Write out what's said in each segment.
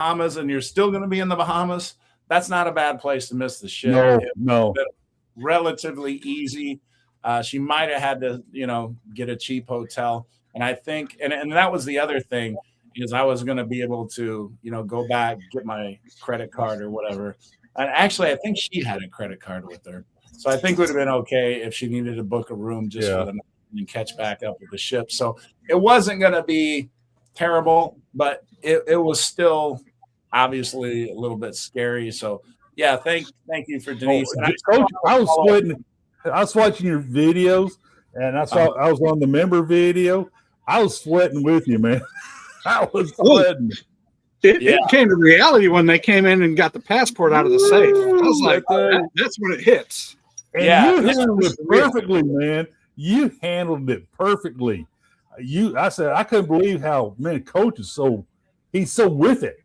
Bahamas and you're still going to be in the Bahamas, that's not a bad place to miss the ship. No. Relatively easy. She might have had to, get a cheap hotel. And I think, and that was the other thing, is I was going to be able to, go back, get my credit card or whatever. And actually, I think she had a credit card with her. So I think it would have been okay if she needed to book a room just for the night and catch back up with the ship. So it wasn't going to be terrible, but it was still obviously a little bit scary. So yeah, thank you for Denise. Coach, I was sweating. I was watching your videos, and I was on the member video. I was sweating with you, man. I was sweating. It came to reality when they came in and got the passport out of the safe. I was like, that's when it hits. And you handled it perfectly, man. You handled it perfectly. I said, I couldn't believe how, man, Coach is he's so with it,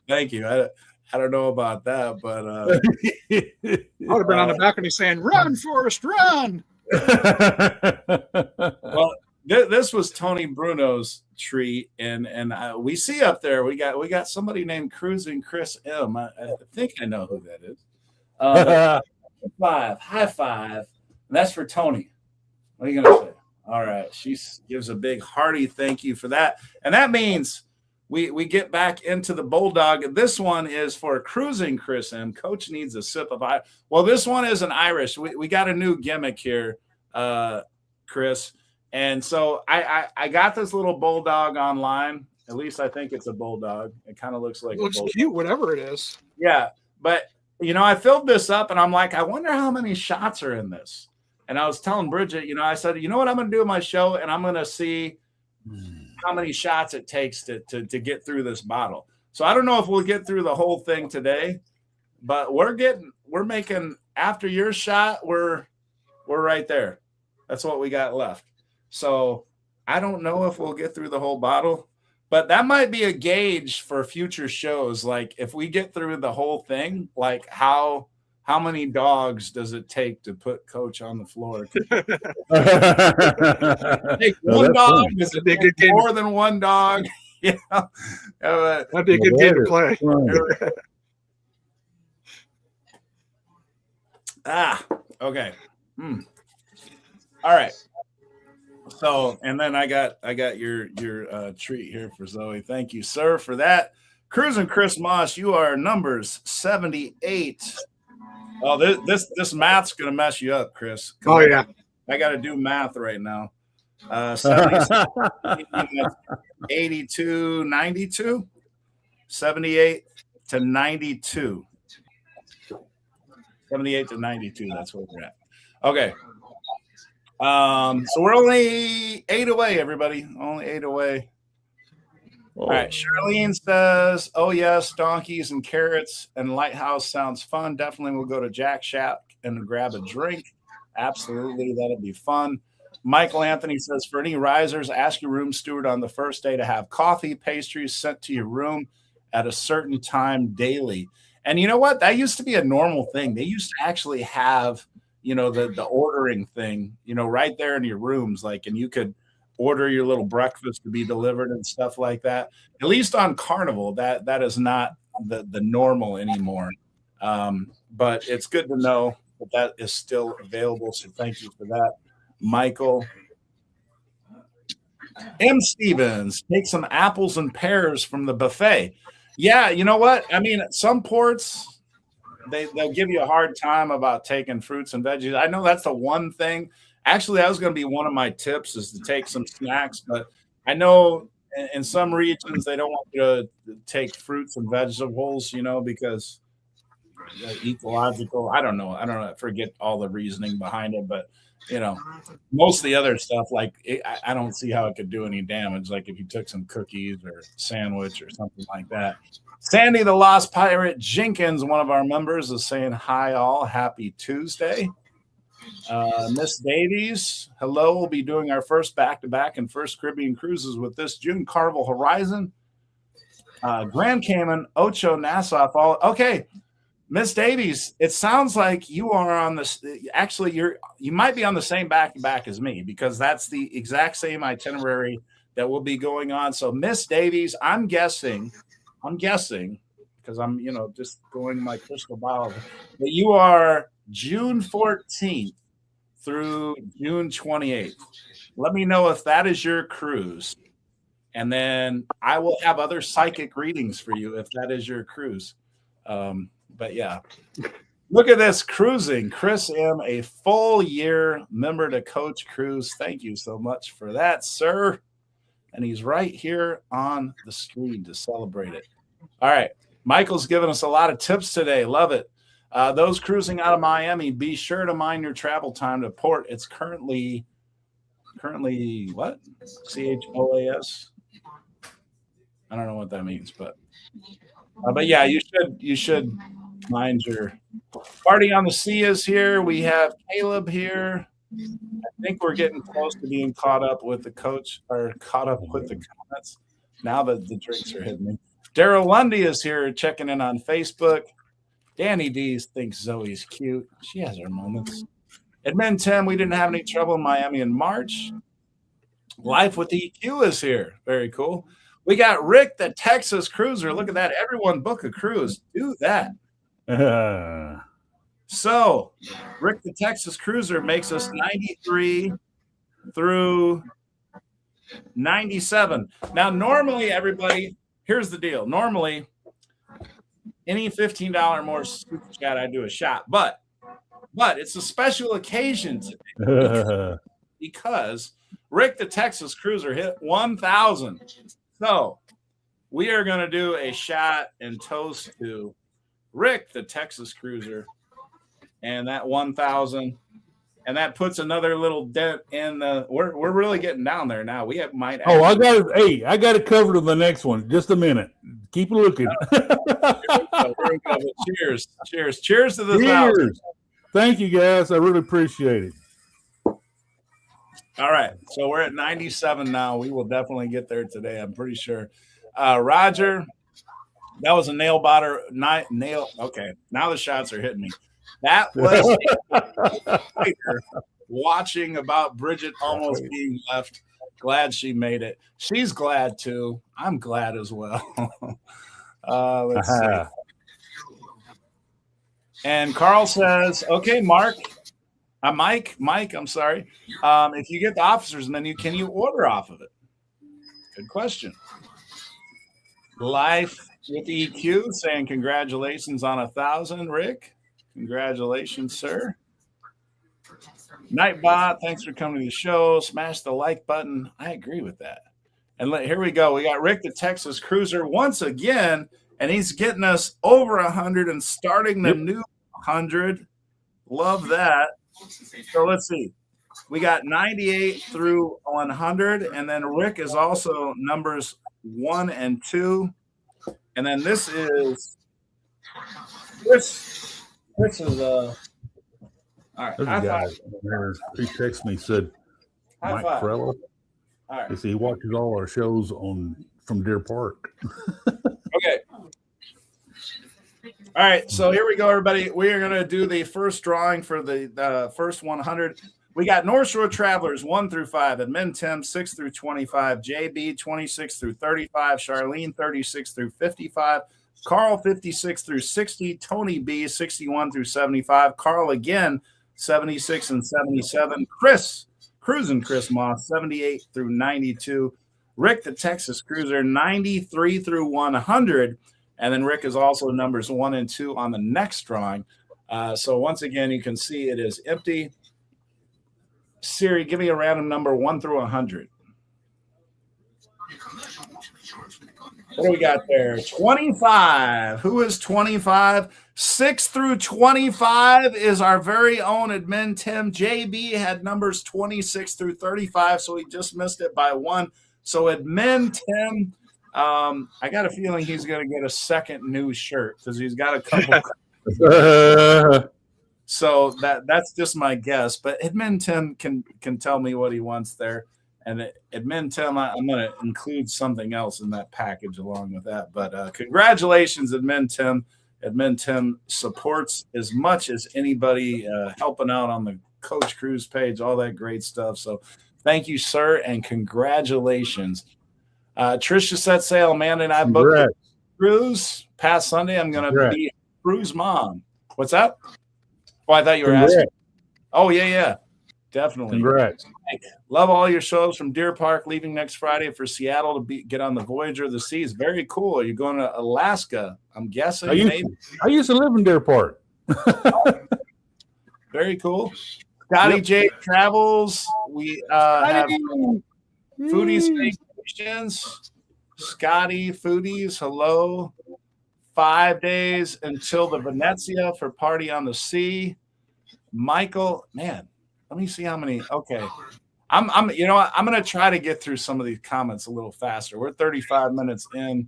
Thank you. I don't know about that, but I would have been on the balcony saying, "Run, Forrest, run!" Well, this was Tony Bruno's treat, and we see up there we got somebody named Cruising Chris M. I think I know who that is. High five, and that's for Tony. What are you gonna say? All right, she gives a big hearty thank you for that, and that means we get back into the Bulldog. This one is for Cruising Chris M. Coach needs a sip of Irish. Well, this one is an Irish. We got a new gimmick here, Chris. And so I got this little Bulldog online. At least I think it's a Bulldog. It kind of looks like it looks cute, whatever it is. Yeah, but I filled this up, and I'm like, I wonder how many shots are in this. And I was telling Bridget, I said, what I'm going to do in my show, and I'm going to see how many shots it takes to get through this bottle. So I don't know if we'll get through the whole thing today, but we're making, after your shot, we're right there. That's what we got left. So I don't know if we'll get through the whole bottle, but that might be a gauge for future shows. Like if we get through the whole thing, like how many dogs does it take to put Coach on the floor? Take one dog? Does it take more than one dog? That'd be a good game to play. Okay. All right. So, and then I got your treat here for Zoe. Thank you, sir, for that. Cruising Chris Moss, you are numbers 78. Oh, this math's gonna mess you up, Chris. Oh yeah, I got to do math right now. 82, 92, 78 to 92. 78 to 92. That's where we're at. Okay. So we're only 8 away, everybody. Only 8 away. All right. Charlene says, "Oh yes, donkeys and carrots and lighthouse sounds fun. Definitely we'll go to Jack Shack and grab a drink. Absolutely, that'll be fun." Michael Anthony says, "For any risers, ask your room steward on the first day to have coffee, pastries sent to your room at a certain time daily." And you know what? That used to be a normal thing. They used to actually have, the ordering thing, right there in your rooms, and you could order your little breakfast to be delivered and stuff like that. At least on Carnival, that is not the normal anymore. But it's good to know that is still available. So thank you for that, Michael. M. Stevens, take some apples and pears from the buffet. Yeah, you know what? I mean, at some ports, they'll give you a hard time about taking fruits and veggies. I know that's the one thing. Actually, that was going to be one of my tips, is to take some snacks. But I know in some regions they don't want you to take fruits and vegetables, because ecological. I don't know. I forget all the reasoning behind it, but most of the other stuff, I don't see how it could do any damage. Like if you took some cookies or sandwich or something like that. Sandy the Lost Pirate Jenkins, one of our members, is saying hi all. Happy Tuesday. Miss Davies, hello. We'll be doing our first back-to-back and first Caribbean cruises with this June. Carnival Horizon, Grand Cayman, Ocho, Nassau. Okay, Miss Davies, it sounds like you are on this. Actually, you might be on the same back-to-back as me, because that's the exact same itinerary that will be going on. So Miss Davies, I'm guessing, because I'm, just going my crystal ball, that you are June 14th through June 28th. Let me know if that is your cruise. And then I will have other psychic readings for you if that is your cruise. But yeah, look at this cruising. Chris M., a full year member to Coach Cruise. Thank you so much for that, sir. And he's right here on the screen to celebrate it. All right. Michael's given us a lot of tips today. Love it. Those cruising out of Miami, be sure to mind your travel time to port. It's currently what? CHOAS? I don't know what that means, but yeah, you should mind your party on the sea is here. We have Caleb here. I think we're getting close to being caught up with the coach or caught up with the comments now that the drinks are hitting me. Daryl Lundy is here checking in on Facebook. Danny Dees thinks Zoe's cute. She has her moments. Edmund Tim, we didn't have any trouble in Miami in March. Life with EQ is here. Very cool. We got Rick, the Texas Cruiser. Look at that. Everyone book a cruise. Do that. So, Rick, the Texas Cruiser makes us 93 through 97. Now, normally, everybody, here's the deal. Normally, any $15 more super chat, I do a shot. But it's a special occasion today because Rick, the Texas Cruiser, hit 1,000. So we are going to do a shot and toast to Rick, the Texas Cruiser, and that 1,000. And that puts another little dent in the. We're really getting down there now. We might. Oh, I got it. Hey, I got it covered in the next one. Just a minute. Keep looking. Here we go. Cheers to the 1,000. Thank you, guys. I really appreciate it. All right, so we're at 97 now. We will definitely get there today, I'm pretty sure. Roger, that was a nail biter. Okay, now the shots are hitting me. That was watching about Bridget almost being left. Glad she made it. She's glad too. I'm glad as well. Let's see. And Carl says, okay, Mike, I'm sorry. If you get the officer's menu, can you order off of it? Good question. Life with EQ saying congratulations on 1,000, Rick. Congratulations, sir. Nightbot, thanks for coming to the show. Smash the like button. I agree with that. And here we go. We got Rick, the Texas Cruiser, once again, and he's getting us over 100 and starting the new 100. Love that. So let's see. We got 98 through 100, and then Rick is also numbers 1 and 2. And then this is all right. There's a guy there. He texted me, said Mike Frello. All right. He said he watches all our shows from Deer Park. Okay. All right, so here we go, everybody. We are going to do the first drawing for the first 100. We got North Shore Travelers 1 through 5, Admin Tim 6 through 25, JB 26 through 35, Charlene 36 through 55, Carl 56 through 60, Tony B 61 through 75, Carl again 76 and 77, Chris Moss 78 through 92, Rick the Texas Cruiser 93 through 100. And then Rick is also numbers 1 and 2 on the next drawing. So once again, you can see it is empty. Siri, give me a random number 1 through 100. What do we got there? 25. Who is 25? 6 through 25 is our very own admin Tim. JB had numbers 26 through 35, so he just missed it by 1. So admin Tim. I got a feeling he's going to get a second new shirt because he's got a couple. So that's just my guess. But Admin Tim can tell me what he wants there. And Admin Tim, I'm going to include something else in that package along with that. But congratulations, Admin Tim. Admin Tim supports as much as anybody helping out on the Coach Cruise page, all that great stuff. So Thank you, sir, and congratulations. Tricia set sail. Amanda and I booked Congrats. a cruise. Past Sunday, I'm going to Congrats. be a cruise mom. What's up? Oh, I thought you were Congrats. asking. Oh, yeah. Definitely. Congrats. Love all your shows from Deer Park, leaving next Friday for Seattle to get on the Voyager of the Seas. Very cool. Are you going to Alaska? I'm guessing. I used to live in Deer Park. Very cool. Scotty J Travels. We have Foodies Vacations. Scotty Foodies. Hello. 5 days until the Venezia for Party on the Sea. Michael, man, let me see how many. Okay. I'm you know what? I'm going to try to get through some of these comments a little faster. We're 35 minutes in.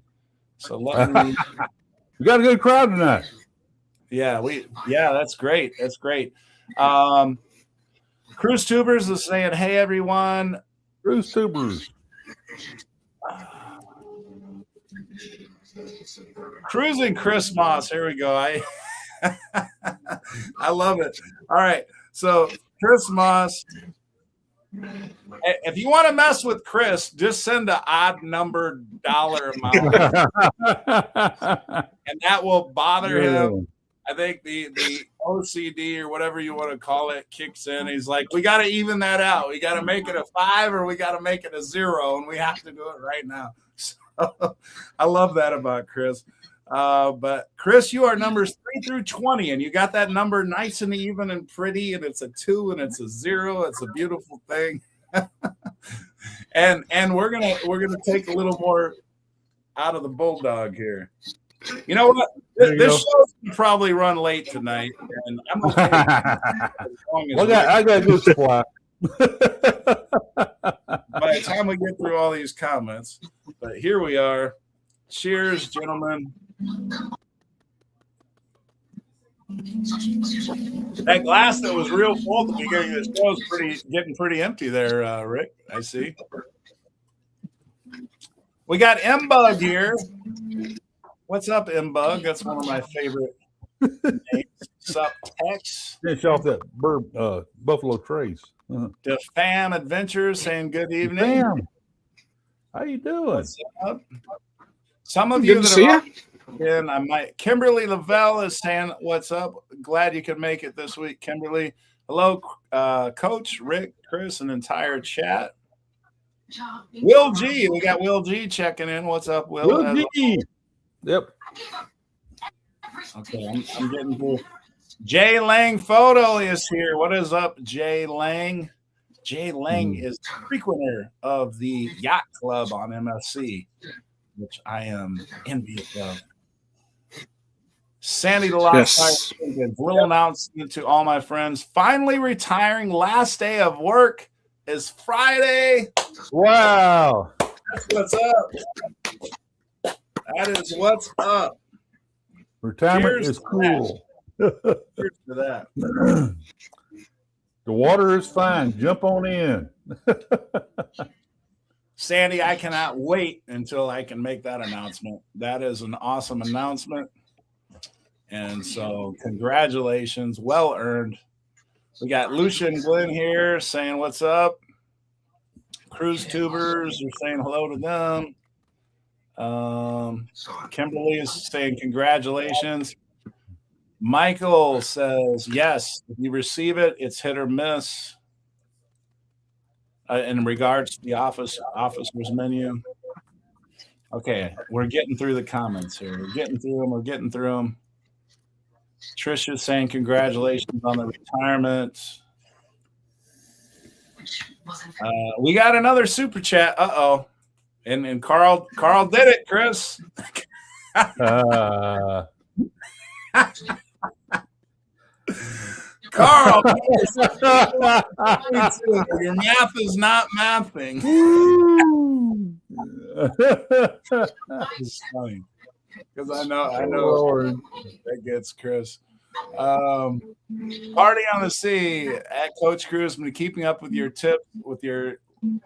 So let me. We got a good crowd tonight. Yeah, that's great. That's great. Cruise Tubers is saying, hey, everyone. Cruise Tubers. Cruising Chris Moss. Here we go. I love it. All right. So Chris Moss. If you want to mess with Chris, just send an odd numbered dollar amount, and that will bother him. I think the OCD or whatever you want to call it kicks in. He's like, we got to even that out. We got to make it a 5 or we got to make it a 0, and we have to do it right now. So I love that about Chris. But Chris, you are numbers 3 through 20, and you got that number nice and even and pretty, and it's a 2 and it's a 0. It's a beautiful thing. and we're gonna take a little more out of the bulldog here. You know what? This show's gonna probably run late tonight, and I'm okay. I got a good supply. By the time we get through all these comments, but here we are. Cheers, gentlemen. That glass that was real full at the beginning of the show is getting pretty empty there, Rick. I see. We got M-Bug here. What's up, M-Bug? That's one of my favorite names. What's up, Tex? Finish off that Buffalo Trace. The Fam Adventures saying good evening. Fam. How you doing? What's up? Some of you that are and I might. Kimberly Lavelle is saying, "What's up? Glad you could make it this week, Kimberly." Hello, Coach Rick, Chris, and entire chat. Will G, we got Will G checking in. What's up, Will? Will G. Yep. Okay, I'm getting through. Jay Lang Photo is here. What is up, Jay Lang? Jay Lang is a frequenter of the Yacht Club on MSC, which I am envious of. Sandy the Last little announcement to all my friends. Finally retiring. Last day of work is Friday. Wow. That's what's up. That is what's up. Retirement is cool. Cheers to that. The water is fine. Jump on in. Sandy, I cannot wait until I can make that announcement. That is an awesome announcement. And so congratulations. Well earned. We got Lucian Glenn here saying what's up. Cruise Tubers are saying hello to them. Kimberly is saying congratulations. Michael says, yes, if you receive it, it's hit or miss. In regards to the officer's menu. Okay, we're getting through the comments here. We're getting through them. Trisha's saying congratulations on the retirement. We got another super chat. Uh-oh. And Carl did it, Chris. Carl, your math is not mathing. It's funny because I know that gets Chris. Party on the Sea at Coach Cruz. I'm keeping up with your tip with your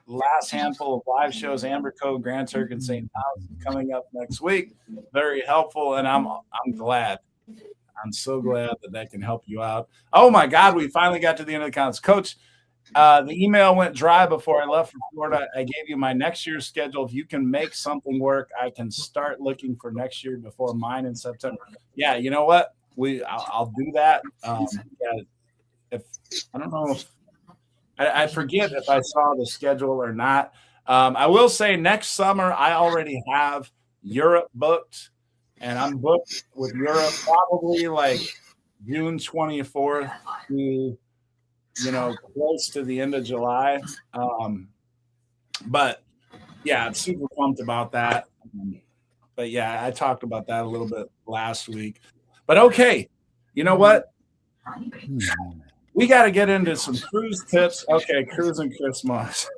last handful of live shows. Amber Cove, Grand Turk, and St. Thomas coming up next week. Very helpful, and I'm glad. I'm so glad that can help you out. Oh my God, we finally got to the end of the comments. Coach, The email went dry before I left for Florida. I gave you my next year's schedule. If you can make something work, I can start looking for next year before mine in September. Yeah, you know what? I'll do that. Yeah, if I don't know, I forget if I saw the schedule or not. I will say next summer I already have Europe booked, and I'm booked with Europe probably like June 24th to close to the end of July. But yeah, I'm super pumped about that. But yeah, I talked about that a little bit last week. But okay, you know what? We got to get into some cruise tips. Okay, cruising Chris Moss.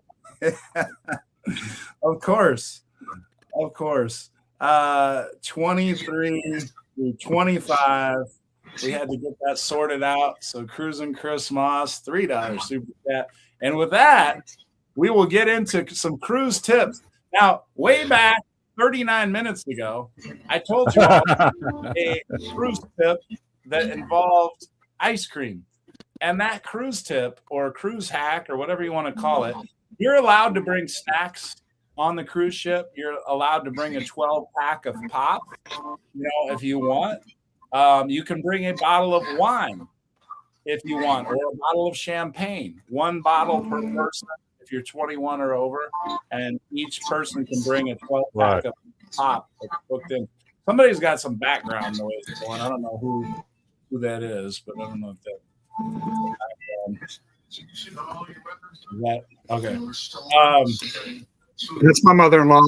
Of course. 23 through 25. We had to get that sorted out. So cruising Chris Moss, $3 super chat. And with that, we will get into some cruise tips. Now, way back 39 minutes ago, I told you all a cruise tip that involved ice cream. And that cruise tip or cruise hack or whatever you want to call it, you're allowed to bring snacks on the cruise ship. You're allowed to bring a 12-pack of pop, if you want. You can bring a bottle of wine if you want, or a bottle of champagne. One bottle per person if you're 21 or over, and each person can bring a 12-pack of pop that's booked in. Somebody's got some background noise going. I don't know who that is, but I don't know if that. Okay. That's my mother-in-law.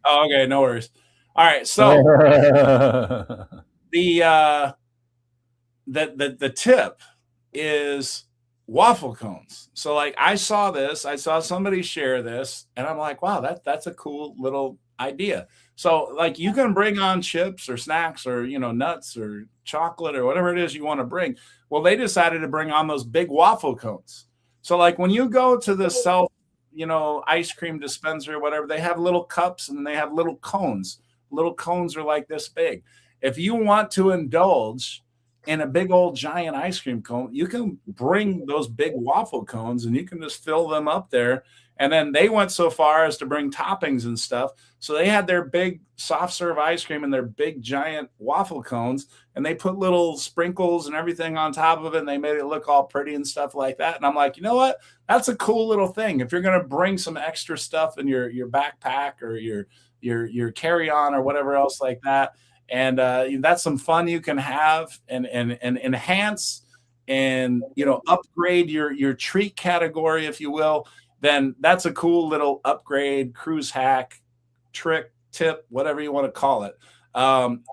Okay, no worries. All right, so the tip is waffle cones. So like I saw somebody share this, and I'm like, wow, that's a cool little idea. So like you can bring on chips or snacks or nuts or chocolate or whatever it is you want to bring. Well, they decided to bring on those big waffle cones. So like when you go to the self ice cream dispenser or whatever, they have little cups and they have little cones. Little cones are like this big. If you want to indulge in a big old giant ice cream cone, you can bring those big waffle cones and you can just fill them up there. And then they went so far as to bring toppings and stuff. So they had their big soft serve ice cream and their big giant waffle cones, and they put little sprinkles and everything on top of it, and they made it look all pretty and stuff like that. And I'm like, you know what? That's a cool little thing. If you're going to bring some extra stuff in your backpack or your carry-on or whatever else like that, and that's some fun you can have and enhance and upgrade your treat category, if you will, then that's a cool little upgrade, cruise hack, trick, tip, whatever you want to call it.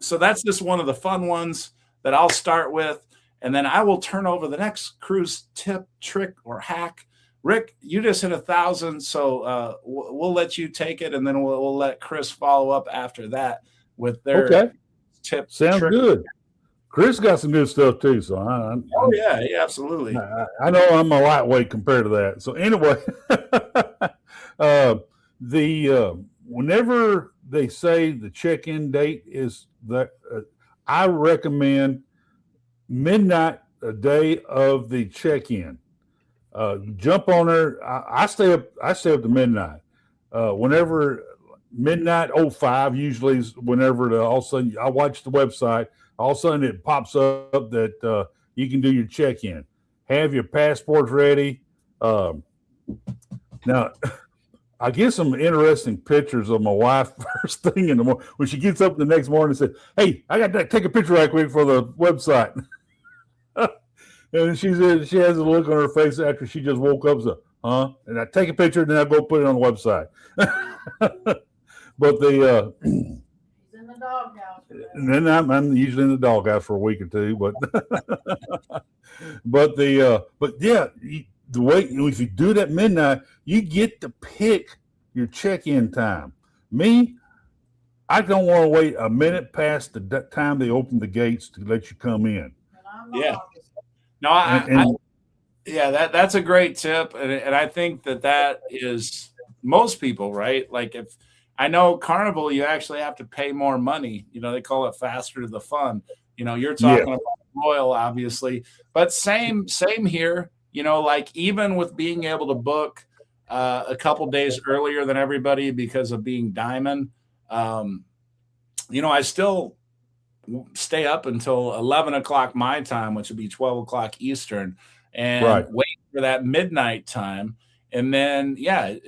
So that's just one of the fun ones that I'll start with, and then I will turn over the next cruise tip, trick, or hack. Rick, you just hit 1,000, so we'll let you take it, and then we'll let Chris follow up after that with their tip. Sounds trick. good. Chris got some good stuff too, so yeah, absolutely. I know I'm a lightweight compared to that. So anyway, whenever they say the check-in date is that, I recommend midnight a day of the check-in. Jump on there. I stay up to midnight. Whenever midnight 05 usually is whenever all of a sudden I watch the website. All of a sudden it pops up that you can do your check-in. Have your passports ready. Now, I get some interesting pictures of my wife first thing in the morning. When she gets up the next morning and says, hey, I got to take a picture right quick for the website. And she said she has a look on her face after she just woke up. So, huh? And I take a picture and then I go put it on the website. But and then I'm usually in the doghouse for a week or two, but the way if you do that midnight, you get to pick your check-in time. Me, I don't want to wait a minute past the time they open the gates to let you come in. Yeah, no, that's a great tip, and I think that is most people, right? Like if. I know Carnival, you actually have to pay more money. They call it faster to the fun. You're talking about Royal, obviously, but same here. like even with being able to book a couple days earlier than everybody because of being diamond, I still stay up until 11 o'clock my time, which would be 12 o'clock Eastern, and wait for that midnight time. And then,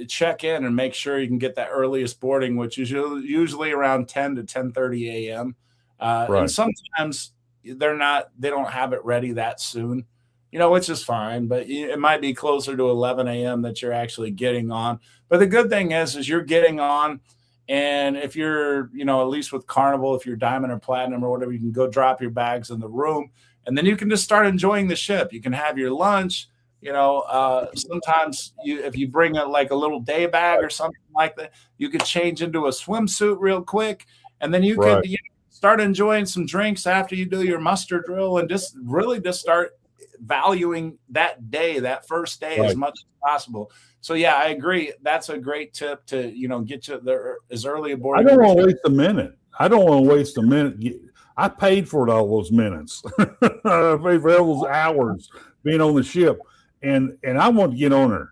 check in and make sure you can get that earliest boarding, which is usually around 10 to 10:30 a.m. And sometimes they don't have it ready that soon, which is fine, but it might be closer to 11 a.m. that you're actually getting on. But the good thing is you're getting on. And if you're, at least with Carnival, if you're diamond or platinum or whatever, you can go drop your bags in the room, and then you can just start enjoying the ship. You can have your lunch. Sometimes if you bring a little day bag or something like that, you could change into a swimsuit real quick, and then you could start enjoying some drinks after you do your muster drill, and just start valuing that day, that first day, as much as possible. So I agree. That's a great tip to get you there as early aboard. I don't want to waste a minute. I paid for all those minutes. I paid for all those hours being on the ship, and I want to get on her.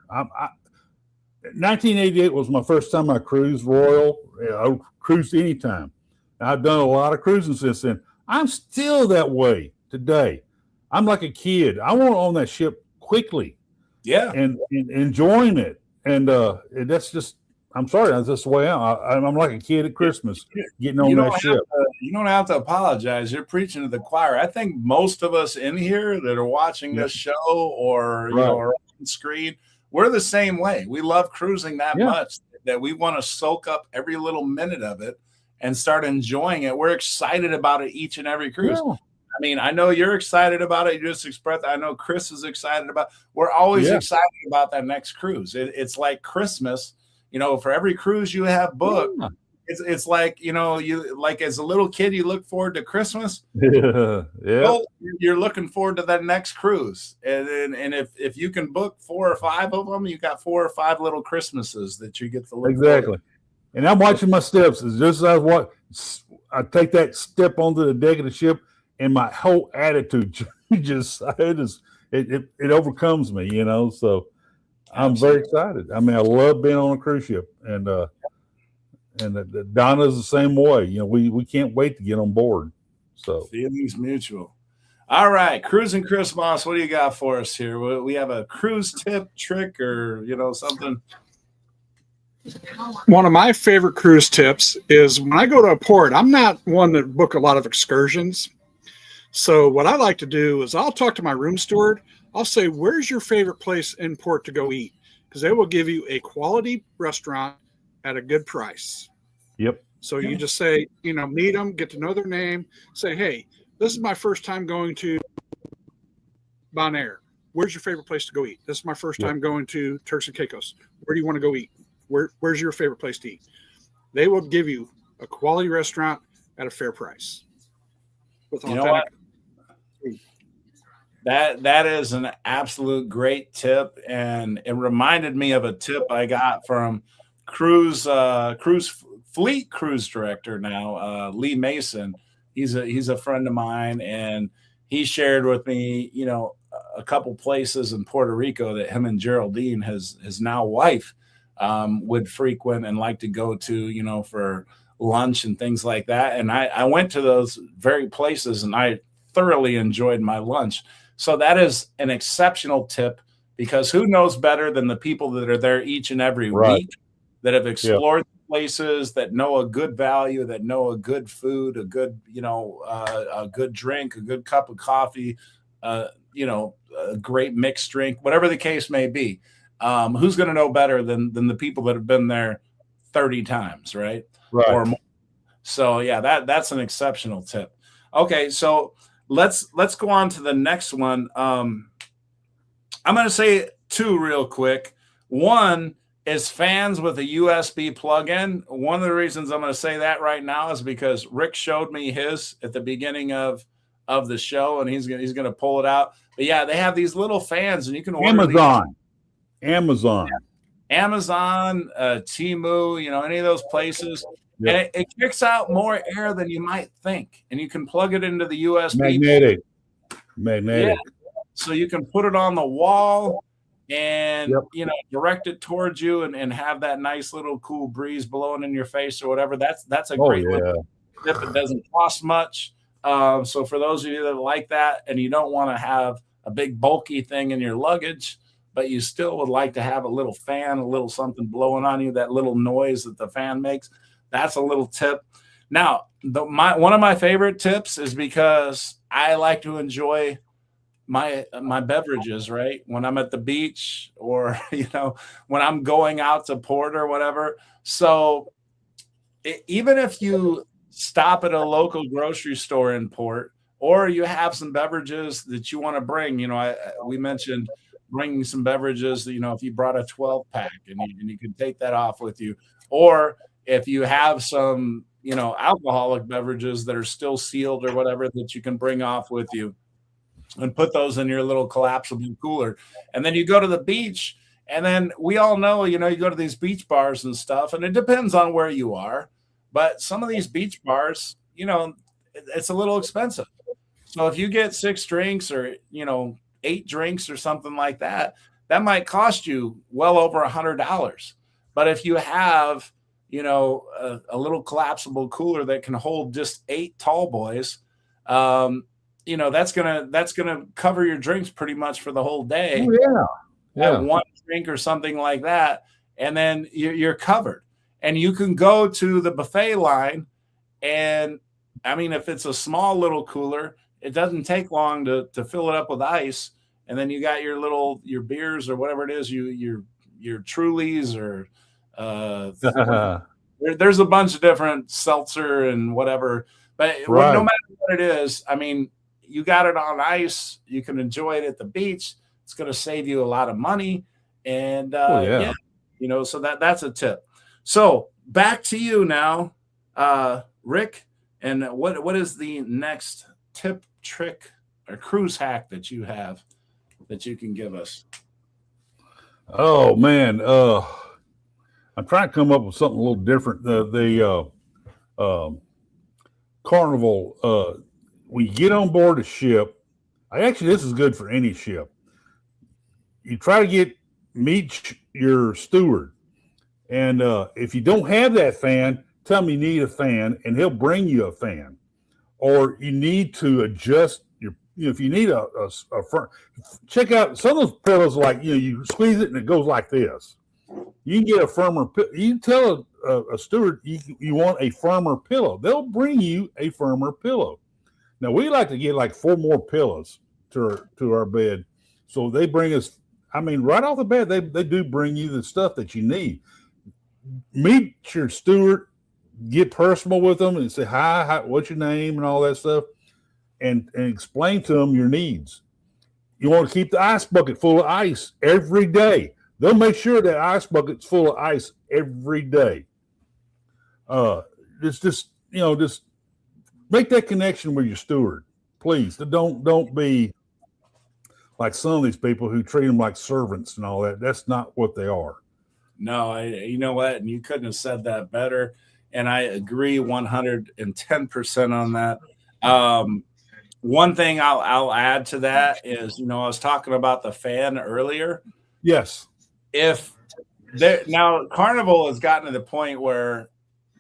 1988 was my first time I cruised Royal. I cruised anytime. I've done a lot of cruising since then. I'm still that way today. I'm like a kid. I want on that ship quickly. Yeah. And enjoying it. And that's just, I'm sorry, that's just the way I'm like a kid at Christmas getting on that ship. You don't have to apologize. You're preaching to the choir. I think most of us in here that are watching this show or, or on screen, we're the same way. We love cruising that much that we want to soak up every little minute of it and start enjoying it. We're excited about it each and every cruise. Yeah. I mean, I know you're excited about it. You just expressed. I know Chris is excited about. We're always excited about that next cruise. It's like Christmas. For every cruise you have booked, it's like you like as a little kid you look forward to Christmas. Well, you're looking forward to that next cruise, and if you can book 4 or 5 of them, you got 4 or 5 little Christmases that you get to look forward to. And I'm watching my steps. It's just as I take that step onto the deck of the ship. And my whole attitude it overcomes me, So I'm very excited. I mean, I love being on a cruise ship, and Donna's the same way. We can't wait to get on board. So feelings mutual. All right, Cruising Chris Moss, what do you got for us here? We have a cruise tip, trick, or something. One of my favorite cruise tips is when I go to a port. I'm not one that book a lot of excursions. So what I like to do is I'll talk to my room steward. I'll say, where's your favorite place in port to go eat? Because they will give you a quality restaurant at a good price. Yep. So you just say, meet them, get to know their name. Say, hey, this is my first time going to Bonaire. Where's your favorite place to go eat? This is my first time going to Turks and Caicos. Where do you want to go eat? Where's your favorite place to eat? They will give you a quality restaurant at a fair price. You know what? That is an absolute great tip, and it reminded me of a tip I got from fleet cruise director now, Lee Mason. He's a friend of mine, and he shared with me, a couple places in Puerto Rico that him and Geraldine, his now wife, would frequent and like to go to, for lunch and things like that. And I went to those very places, and I thoroughly enjoyed my lunch. So that is an exceptional tip, because who knows better than the people that are there each and every week, that have explored places, that know a good value, that know a good food, a good, a good drink, a good cup of coffee, a great mixed drink, whatever the case may be. Who's going to know better than the people that have been there 30 times, right? Or more. So that's an exceptional tip. Okay, so let's go on to the next one. I'm going to say 2 real quick. One is fans with a USB plug-in. One of the reasons I'm going to say that right now is because Rick showed me his at the beginning of the show, and he's going to pull it out. But they have these little fans, and you can order Amazon, Temu, any of those places. Yep. And it kicks out more air than you might think, and you can plug it into the USB. Magnetic. Yeah. so you can put it on the wall and Yep. you know, direct it towards you and have that nice little cool breeze blowing in your face or whatever. That's a Oh great yeah. little tip. It doesn't cost much. So for those of you that like that and you don't want to have a big bulky thing in your luggage, but you still would like to have a little fan, a little something blowing on you, that little noise that the fan makes, that's a little tip. Now, one of my favorite tips is because I like to enjoy my beverages, right? When I'm at the beach or, you know, when I'm going out to port or whatever. So even if you stop at a local grocery store in port, or you have some beverages that you want to bring, you know, we mentioned bringing some beverages, you know, if you brought a 12 pack and you can take that off with you, or if you have some, you know, alcoholic beverages that are still sealed or whatever that you can bring off with you and put those in your little collapsible cooler. And then you go to the beach, and then we all know, you know, you go to these beach bars and stuff, and it depends on where you are, but some of these beach bars, you know, it's a little expensive. So if you get 6 drinks or, you know, 8 drinks or something like that, that might cost you well over $100. But if you have, you know, a little collapsible cooler that can hold just 8 tall boys, you know, that's gonna cover your drinks pretty much for the whole day. Oh, yeah. One drink or something like that, and then you're covered. And you can go to the buffet line, and I mean, if it's a small little cooler, it doesn't take long to fill it up with ice, and then you got your beers or whatever it is, your Trulies or there's a bunch of different seltzer and whatever. But Right. no matter what it is, I mean, you got it on ice. You can enjoy it at the beach. It's going to save you a lot of money, and yeah, you know, so that's a tip. So back to you now, Rick. And what is the next tip, trick, or cruise hack that you have that you can give us? Oh man, I'm trying to come up with something a little different. The Carnival, when you get on board a ship, this is good for any ship. You try to meet your steward, and if you don't have that fan, tell him you need a fan, and he'll bring you a fan. Or you need to adjust your, you know, if you need a check out some of those pillows, like, you know, you squeeze it and it goes like this. You can get a firmer, you can tell a steward you want a firmer pillow. They'll bring you a firmer pillow. Now, we like to get like 4 more pillows to our bed. So they bring us, I mean, right off the bat, they do bring you the stuff that you need. Meet your steward, get personal with them and say, hi, what's your name and all that stuff, and explain to them your needs. You want to keep the ice bucket full of ice every day. They'll make sure that ice bucket's full of ice every day. Just make that connection with your steward, please. Don't be like some of these people who treat them like servants and all that. That's not what they are. No, you know what? And you couldn't have said that better. And I agree 110% on that. One thing I'll add to that is, you know, I was talking about the fan earlier. Yes. Now Carnival has gotten to the point where,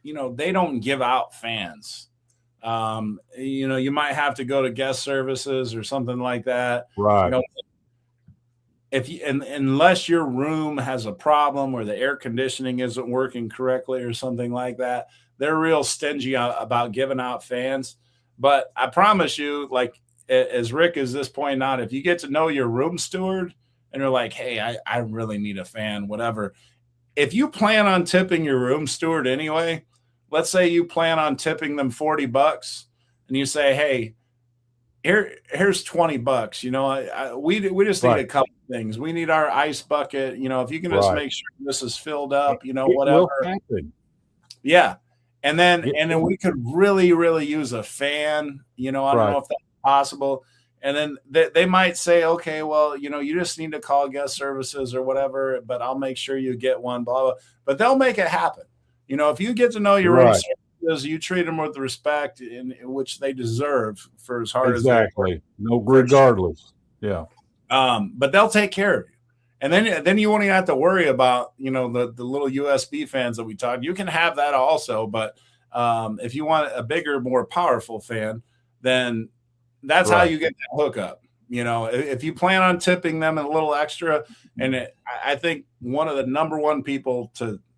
you know, they don't give out fans. You know, you might have to go to guest services or something like that. Right. You know, unless your room has a problem where the air conditioning isn't working correctly or something like that, they're real stingy about giving out fans. But I promise you, like, as Rick is this point out, if you get to know your room steward and you're like, hey, I really need a fan, whatever. If you plan on tipping your room steward anyway, let's say you plan on tipping them $40 and you say, hey, here's $20. You know, we just need a couple things. We need our ice bucket. You know, if you can just make sure this is filled up, you know, whatever. Yeah. And then we could really, really use a fan. You know, I don't know if that's possible. And then they might say, okay, well, you know, you just need to call guest services or whatever, but I'll make sure you get one, blah, blah. But they'll make it happen. You know, if you get to know your room services, you treat them with the respect in which they deserve for as hard as no, regardless. Yeah. But they'll take care of you. And then you won't even have to worry about, the little USB fans that we talked. You can have that also, but if you want a bigger, more powerful fan, then that's how you get that hookup. If you plan on tipping them a little extra, and I think one of the number one people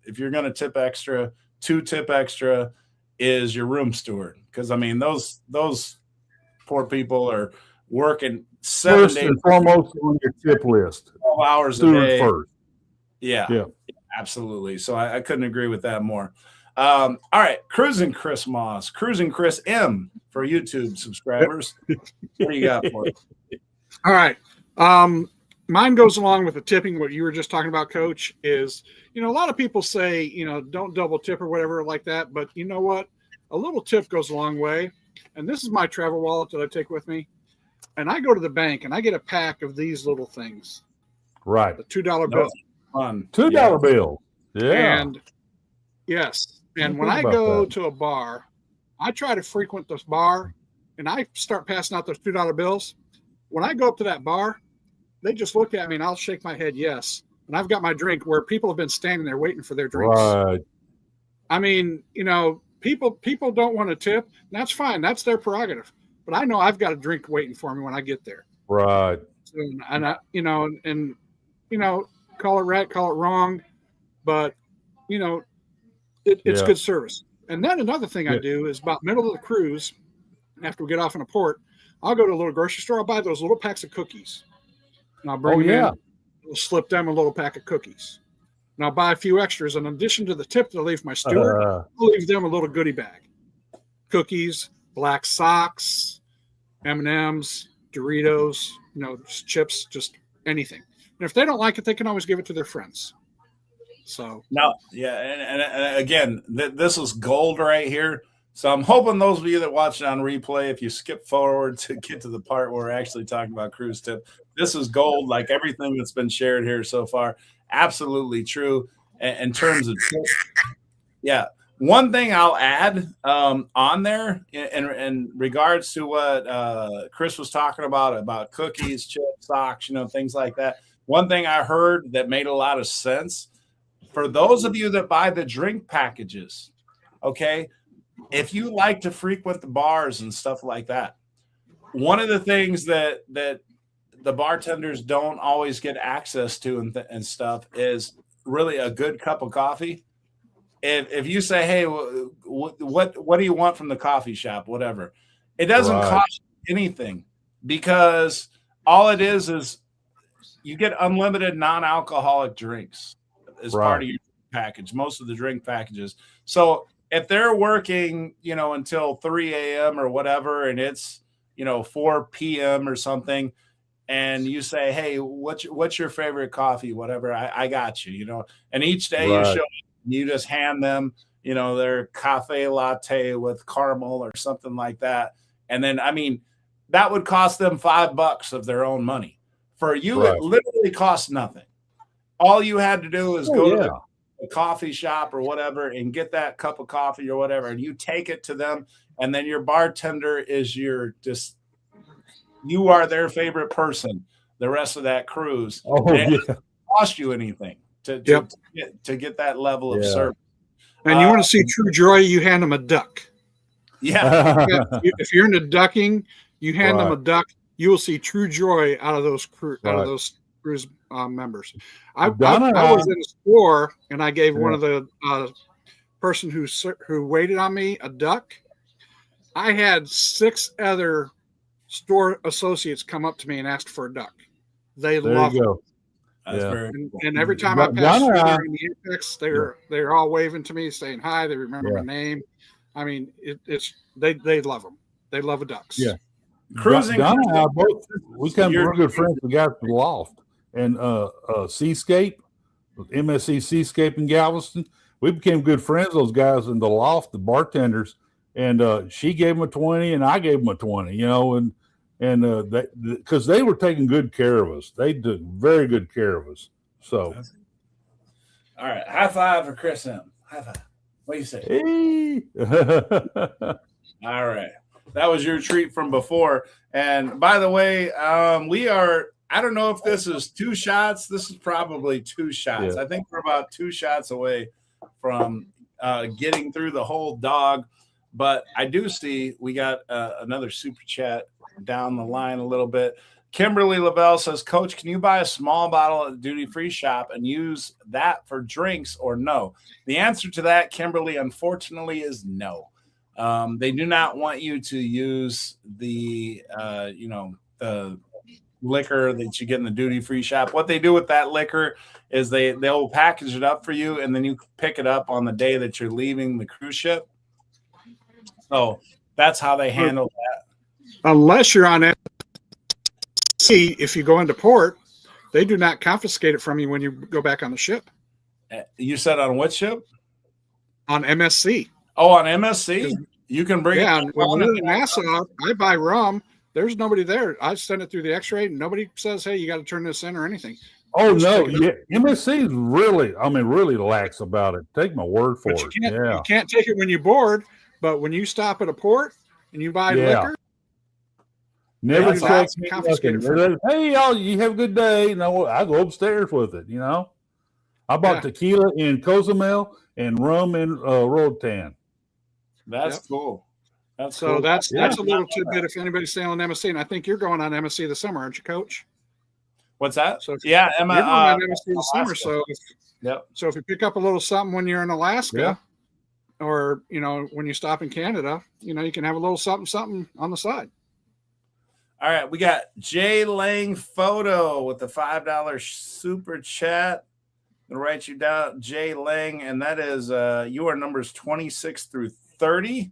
if you're going to tip extra, to tip extra, is your room steward. Because those poor people are working 7 days. First and foremost on your tip list. 12 hours a Steward day. first. Yeah, absolutely. So I couldn't agree with that more. All right, Cruising Chris Moss, Cruising Chris M for YouTube subscribers. What do you got for us? All right. Mine goes along with the tipping. What you were just talking about, Coach, is, a lot of people say, don't double tip or whatever like that. But you know what? A little tip goes a long way. And this is my travel wallet that I take with me. And I go to the bank and I get a pack of these little things. Right. The $2 bill. Fun. $2 bill. Yeah. And yes. And when I go to a bar, I try to frequent this bar and I start passing out those $2 bills. When I go up to that bar, they just look at me and I'll shake my head yes. And I've got my drink where people have been standing there waiting for their drinks. Right. People don't want to tip. And that's fine. That's their prerogative. But I know I've got a drink waiting for me when I get there. Right. So, and call it right, call it wrong, but it's good service. And then another thing I do is about middle of the cruise, after we get off in a port, I'll go to a little grocery store. I'll buy those little packs of cookies, and I'll bring them in. I'll slip them a little pack of cookies, and I'll buy a few extras. In addition to the tip that I leave my steward, I'll leave them a little goodie bag: cookies, black socks, M&Ms, Doritos, just chips, just anything. And if they don't like it, they can always give it to their friends. So no, yeah, and again, this is gold right here. So I'm hoping those of you that watch it on replay, if you skip forward to get to the part where we're actually talking about cruise tip, this is gold. Like everything that's been shared here so far, absolutely true. In terms of tips, yeah. One thing I'll add on there in regards to what Chris was talking about cookies, chips, socks, things like that. One thing I heard that made a lot of sense for those of you that buy the drink packages, okay, if you like to frequent the bars and stuff like that, one of the things that the bartenders don't always get access to and stuff is really a good cup of coffee. If you say, hey, what do you want from the coffee shop, whatever, it doesn't cost you anything, because all it is you get unlimited non-alcoholic drinks as part of your package, most of the drink packages. So if they're working, until 3 a.m. or whatever, and it's, 4 p.m. or something, and you say, hey, what's your favorite coffee, whatever, I got you, and each day you show, you just hand them, their cafe latte with caramel or something like that. And then, that would cost them $5 of their own money. For you, it literally costs nothing. All you had to do is go to the coffee shop or whatever and get that cup of coffee or whatever, and you take it to them, and then your bartender is you are their favorite person the rest of that cruise. And it doesn't cost you anything to get that level of service. And you want to see true joy, you hand them a duck. Yeah. If you're into ducking, you hand them a duck. You will see true joy out of those cruise members. I was in a store and I gave one of the person who waited on me a duck. I had 6 other store associates come up to me and ask for a duck. They love it. That's very cool. And every time I pass through there in the Apex, they're all waving to me, saying hi. They remember my name. They love them. They love the ducks. Yeah. Cruising. Donna and I both, we become real good friends with the guys from the Loft and Seascape, MSC Seascape in Galveston. We became good friends, those guys in the Loft, the bartenders, and she gave them a 20 and I gave them a 20, and because they were taking good care of us. They took very good care of us. So, all right, high five for Chris M. High five. What do you say? Hey. All right. That was your treat from before. And by the way, we are I don't know if this is 2 shots. This is probably 2 shots. Yeah. I think we're about 2 shots away from getting through the whole dog. But I do see we got another super chat down the line a little bit. Kimberly Lavelle says, Coach, can you buy a small bottle at the duty-free shop and use that for drinks or no? The answer to that, Kimberly, unfortunately, is no. They do not want you to use the, the liquor that you get in the duty-free shop. What they do with that liquor is they'll package it up for you, and then you pick it up on the day that you're leaving the cruise ship. So that's how they handle that. Unless you're on MSC, if you go into port, they do not confiscate it from you when you go back on the ship. You said on what ship? On MSC. Oh, on MSC? You can bring it. When we're in Nassau. Nassau, I buy rum. There's nobody there. I send it through the X-ray. Nobody says, "Hey, you got to turn this in" or anything. Oh no, yeah, MSC is really lax about it. Take my word for it. You can't take it when you board, but when you stop at a port and you buy liquor, never check. Confiscated. Hey, y'all, you have a good day. No, I go upstairs with it. I bought tequila in Cozumel and rum in Roatan. That's cool. That's a little tidbit if anybody's sailing MSC, and I think you're going on MSC this summer, aren't you, Coach? What's that? So Emma. You're going on MSC this summer, so yep. So if you pick up a little something when you're in Alaska, or when you stop in Canada, you can have a little something on the side. All right, we got Jay Lang Photo with the $5 super chat. I'm gonna write you down, Jay Lang, and that is your numbers 26 through 30.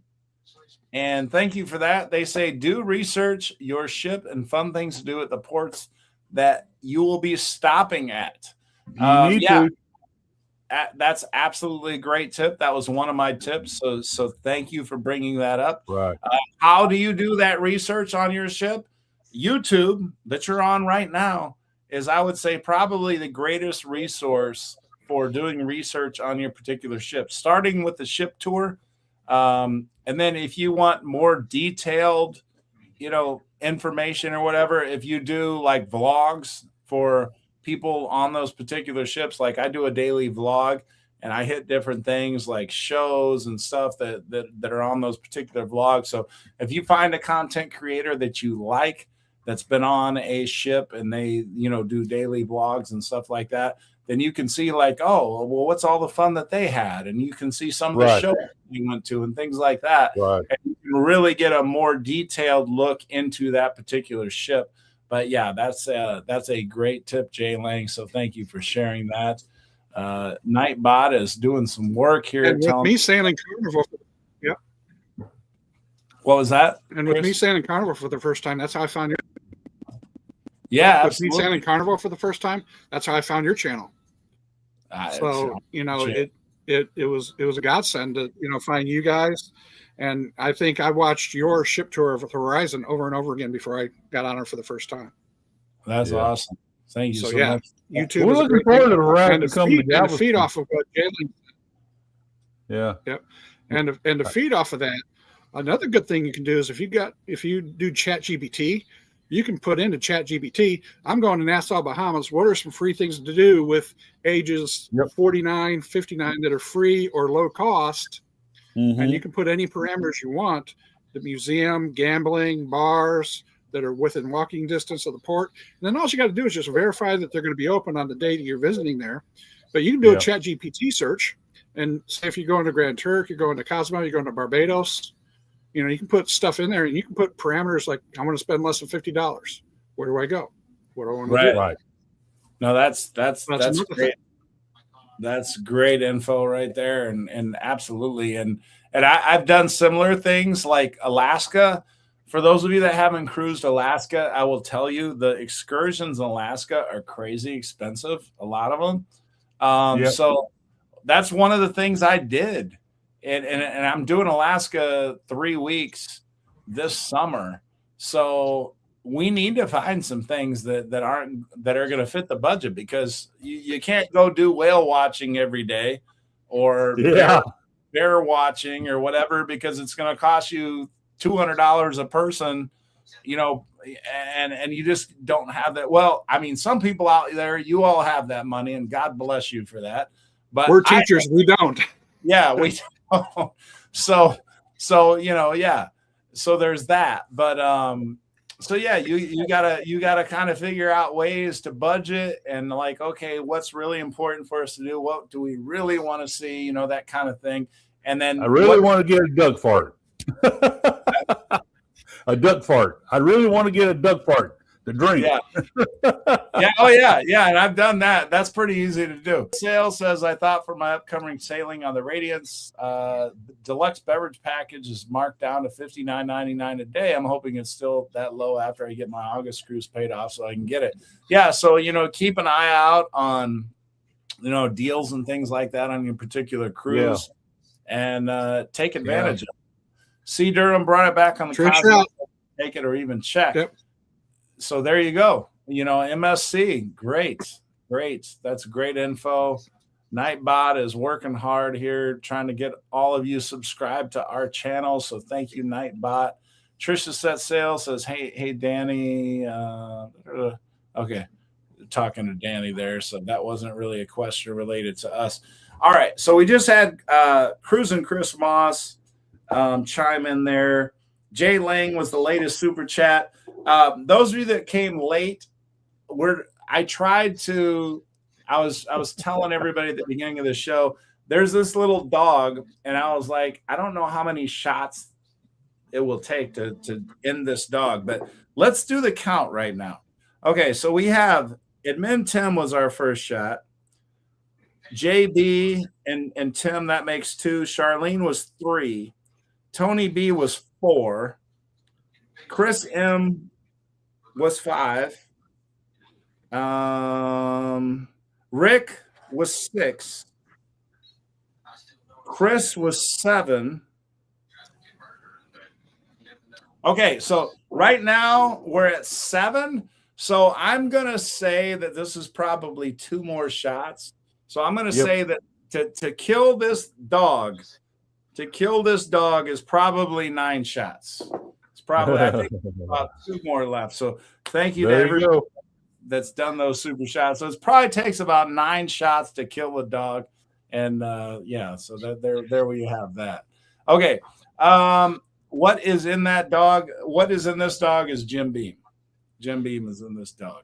And thank you for that. They say do research your ship and fun things to do at the ports that you will be stopping at. That's absolutely a great tip. That was one of my tips. So thank you for bringing that up. Right. How do you do that research on your ship? YouTube that you're on right now is, I would say, probably the greatest resource for doing research on your particular ship, starting with the ship tour. And then if you want more detailed, information or whatever, if you do like vlogs for people on those particular ships, like I do a daily vlog and I hit different things like shows and stuff that are on those particular vlogs. So if you find a content creator that you like, that's been on a ship and they, do daily vlogs and stuff like that, then you can see like, oh, well, what's all the fun that they had? And you can see some of the shows you went to and things like that. Right. And you can really get a more detailed look into that particular ship. But yeah, that's a great tip, Jay Lang. So thank you for sharing that. Nightbot is doing some work here. And with me sailing Carnival. Yeah. What was that? And with me sailing Carnival for the first time, that's how I found your. Yeah, with me sailing Carnival for the first time, that's how I found your channel. So it was a godsend to find you guys, and I think I watched your ship tour of Horizon over and over again before I got on her for the first time. That's awesome. Thank you so much. YouTube. We're looking forward to the ride to come to feed off of what Jalen. Yeah. Yep. And to feed off of that, another good thing you can do is if you do ChatGPT, you can put into ChatGPT, I'm going to Nassau, Bahamas. What are some free things to do with ages 49, 59 that are free or low cost? Mm-hmm. And you can put any parameters you want, the museum, gambling, bars that are within walking distance of the port. And then all you got to do is just verify that they're going to be open on the day that you're visiting there. But you can do a ChatGPT search and say if you're going to Grand Turk, you're going to Cozumel, you're going to Barbados, you can put stuff in there and you can put parameters like, I want to spend less than $50. Where do I go? What do I want to do? Right. No, that's great. That's great info right there. And absolutely. And I've done similar things like Alaska. For those of you that haven't cruised Alaska, I will tell you the excursions in Alaska are crazy expensive. A lot of them. So that's one of the things I did. And I'm doing Alaska 3 weeks this summer. So we need to find some things that are going to fit the budget, because you can't go do whale watching every day or bear watching or whatever, because it's going to cost you $200 a person, and you just don't have that. Well, I mean, some people out there, you all have that money, and God bless you for that. But we're teachers, we don't. Yeah, we don't. So yeah. So there's that. But so yeah, you gotta kind of figure out ways to budget and like, okay, what's really important for us to do? What do we really want to see? That kind of thing. And then I really want to get a duck fart. A duck fart. I really want to get a duck fart to drink. Yeah. Yeah. Oh, yeah. Yeah. And I've done that. That's pretty easy to do. Sale says, I thought for my upcoming sailing on the Radiance, the deluxe beverage package is marked down to $59.99 a day. I'm hoping it's still that low after I get my August cruise paid off so I can get it. Yeah. So, keep an eye out on, deals and things like that on your particular cruise and take advantage of it. C. Durham brought it back on the Cosmo. Take it or even check. Yep. So there you go. MSC, great. That's great info. Nightbot is working hard here, trying to get all of you subscribed to our channel. So thank you, Nightbot. Trisha Set Sail says, hey, Danny. Okay, talking to Danny there. So that wasn't really a question related to us. All right. So we just had Cruising Chris Moss chime in there. Jay Lang was the latest super chat. Those of you that came late, I was telling everybody at the beginning of the show, there's this little dog, and I was like, I don't know how many shots it will take to end this dog, but let's do the count right now. Okay, so we have Admin Tim was our first shot. JB and Tim, that makes 2. Charlene was 3. Tony B was 4. Chris M was 5. Rick was 6. Chris was 7. Okay, so right now we're at 7. So I'm gonna say that this is probably 2 more shots. So I'm gonna say that to kill this dog. To kill this dog is probably 9 shots. It's probably, I think, about 2 more left. So thank you to everyone that's done those super shots. So it probably takes about 9 shots to kill a dog. And so there we have that. Okay. What is in that dog? What is in this dog is Jim Beam. Jim Beam is in this dog.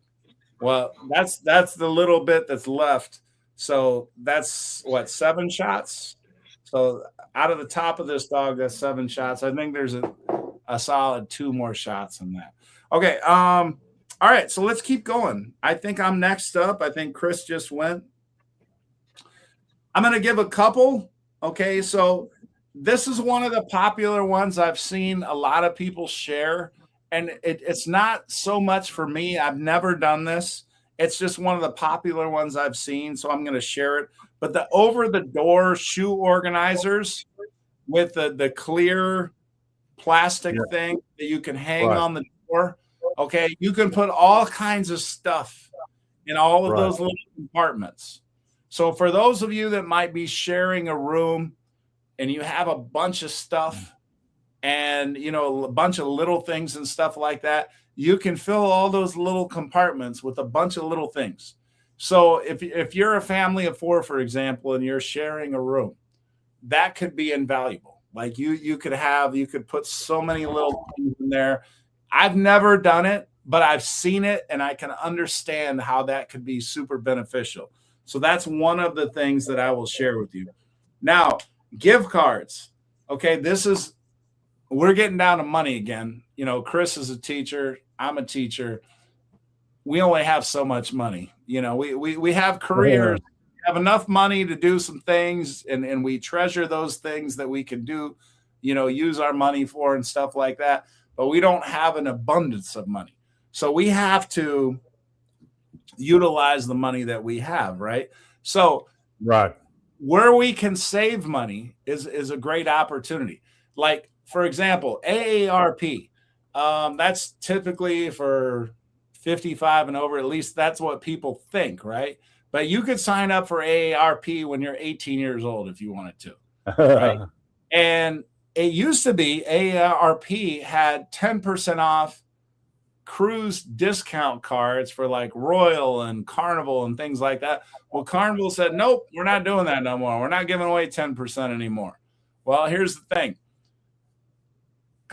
Well, that's the little bit that's left. So that's 7 shots. So out of the top of this dog, that's 7 shots. I think there's a solid 2 more shots in that. Okay. All right. So let's keep going. I think I'm next up. I think Chris just went. I'm going to give a couple. Okay. So this is one of the popular ones I've seen a lot of people share. And it's not so much for me. I've never done this. It's just one of the popular ones I've seen. So I'm going to share it. But the over-the-door shoe organizers with the clear plastic thing that you can hang on the door, okay, you can put all kinds of stuff in all of those little compartments. So for those of you that might be sharing a room and you have a bunch of stuff and, a bunch of little things and stuff like that, you can fill all those little compartments with a bunch of little things. So if you're a family of 4, for example, and you're sharing a room, that could be invaluable. Like you could put so many little things in there. I've never done it, but I've seen it and I can understand how that could be super beneficial. So that's one of the things that I will share with you. Now, gift cards. Okay, we're getting down to money again. Chris is a teacher. I'm a teacher. We only have so much money. We have careers, we have enough money to do some things, and we treasure those things that we can do, use our money for and stuff like that. But we don't have an abundance of money. So we have to utilize the money that we have, right? So where we can save money is a great opportunity. Like, for example, AARP. That's typically for 55 and over. At least that's what people think, right? But you could sign up for AARP when you're 18 years old if you wanted to, right? And it used to be AARP had 10% off cruise discount cards for like Royal and Carnival and things like that. Well, Carnival said, nope, we're not doing that no more. We're not giving away 10% anymore. Well, here's the thing.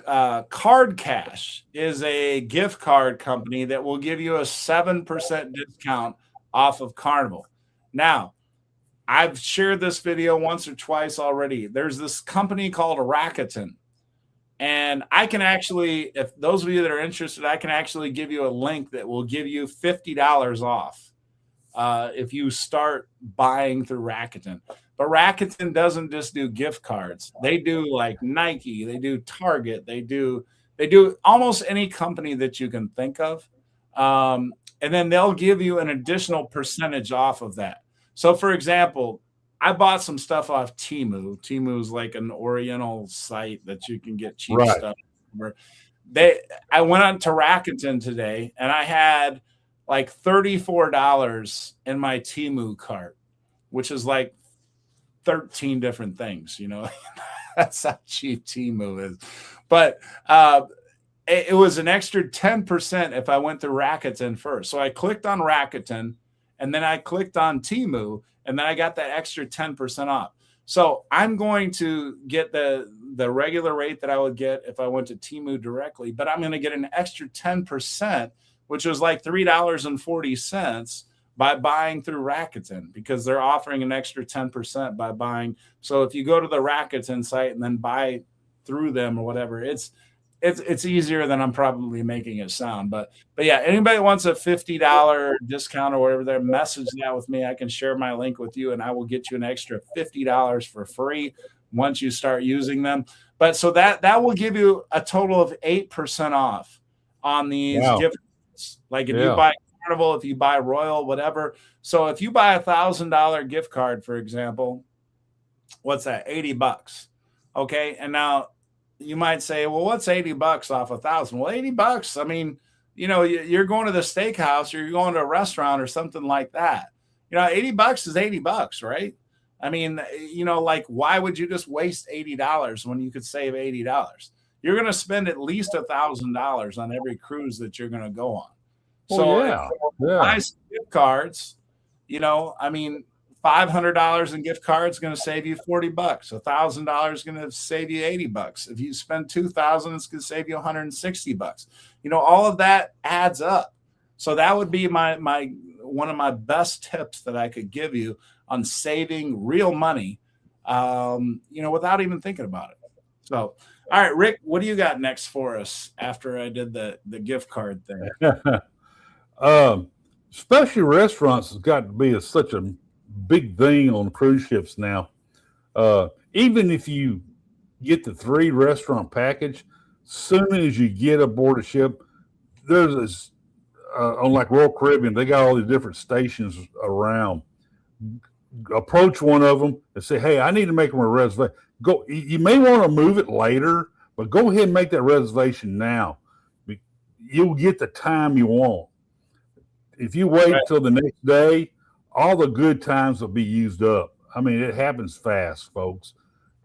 Card Cash is a gift card company that will give you a 7% discount off of Carnival. Now, I've shared this video once or twice already. There's this company called Rakuten. And I can actually, if those of you that are interested, I can actually give you a link that will give you $50 off if you start buying through Rakuten. But Rakuten doesn't just do gift cards. They do like Nike, they do Target, they do almost any company that you can think of. And then they'll give you an additional percentage off of that. So for example, I bought some stuff off Temu. Temu is like an Oriental site that you can get cheap stuff. I went on to Rakuten today and I had like $34 in my Temu cart, which is like 13 different things, you know. That's how cheap Temu is. But it was an extra 10% if I went through Rakuten first. So I clicked on Rakuten and then I clicked on Temu and then I got that extra 10% off. So I'm going to get the regular rate that I would get if I went to Temu directly, but I'm going to get an extra 10%, which was like $3.40 by buying through Rakuten, because they're offering an extra 10% by buying. So if you go to the Rakuten site and then buy through them or whatever, it's easier than I'm probably making it sound. But yeah, anybody wants a $50 discount or whatever, there, message that with me. I can share my link with you and I will get you an extra $50 for free once you start using them. But so that will give you a total of 8% off on these gift cards. Like if you buy Carnival, if you buy Royal, whatever. So if you buy $1,000 gift card, for example, what's that? $80. Okay. And now you might say, well, what's $80 off $1,000? Well, $80. I mean, you know, you're going to the steakhouse or you're going to a restaurant or something like that. You know, $80 is $80, right? I mean, you know, like, why would you just waste $80 when you could save $80? You're going to spend at least $1,000 on every cruise that you're going to go on. So buy some gift cards, you know, I mean, $500 in gift cards is going to save you $40. $1,000 is going to save you $80. If you spend $2,000, it's going to save you $160. You know, all of that adds up. So that would be my one of my best tips that I could give you on saving real money, you know, without even thinking about it. So, all right, Rick, what do you got next for us after I did the gift card thing? Specialty restaurants has got to be such a big thing on cruise ships now. Even if you get the 3 restaurant package, soon as you get aboard a ship, there's this on like Royal Caribbean, they got all these different stations around. Approach one of them and say, hey, I need to make them a reservation. You may want to move it later, but go ahead and make that reservation now. You'll get the time you want. If you wait till the next day, all the good times will be used up. I mean, it happens fast, folks.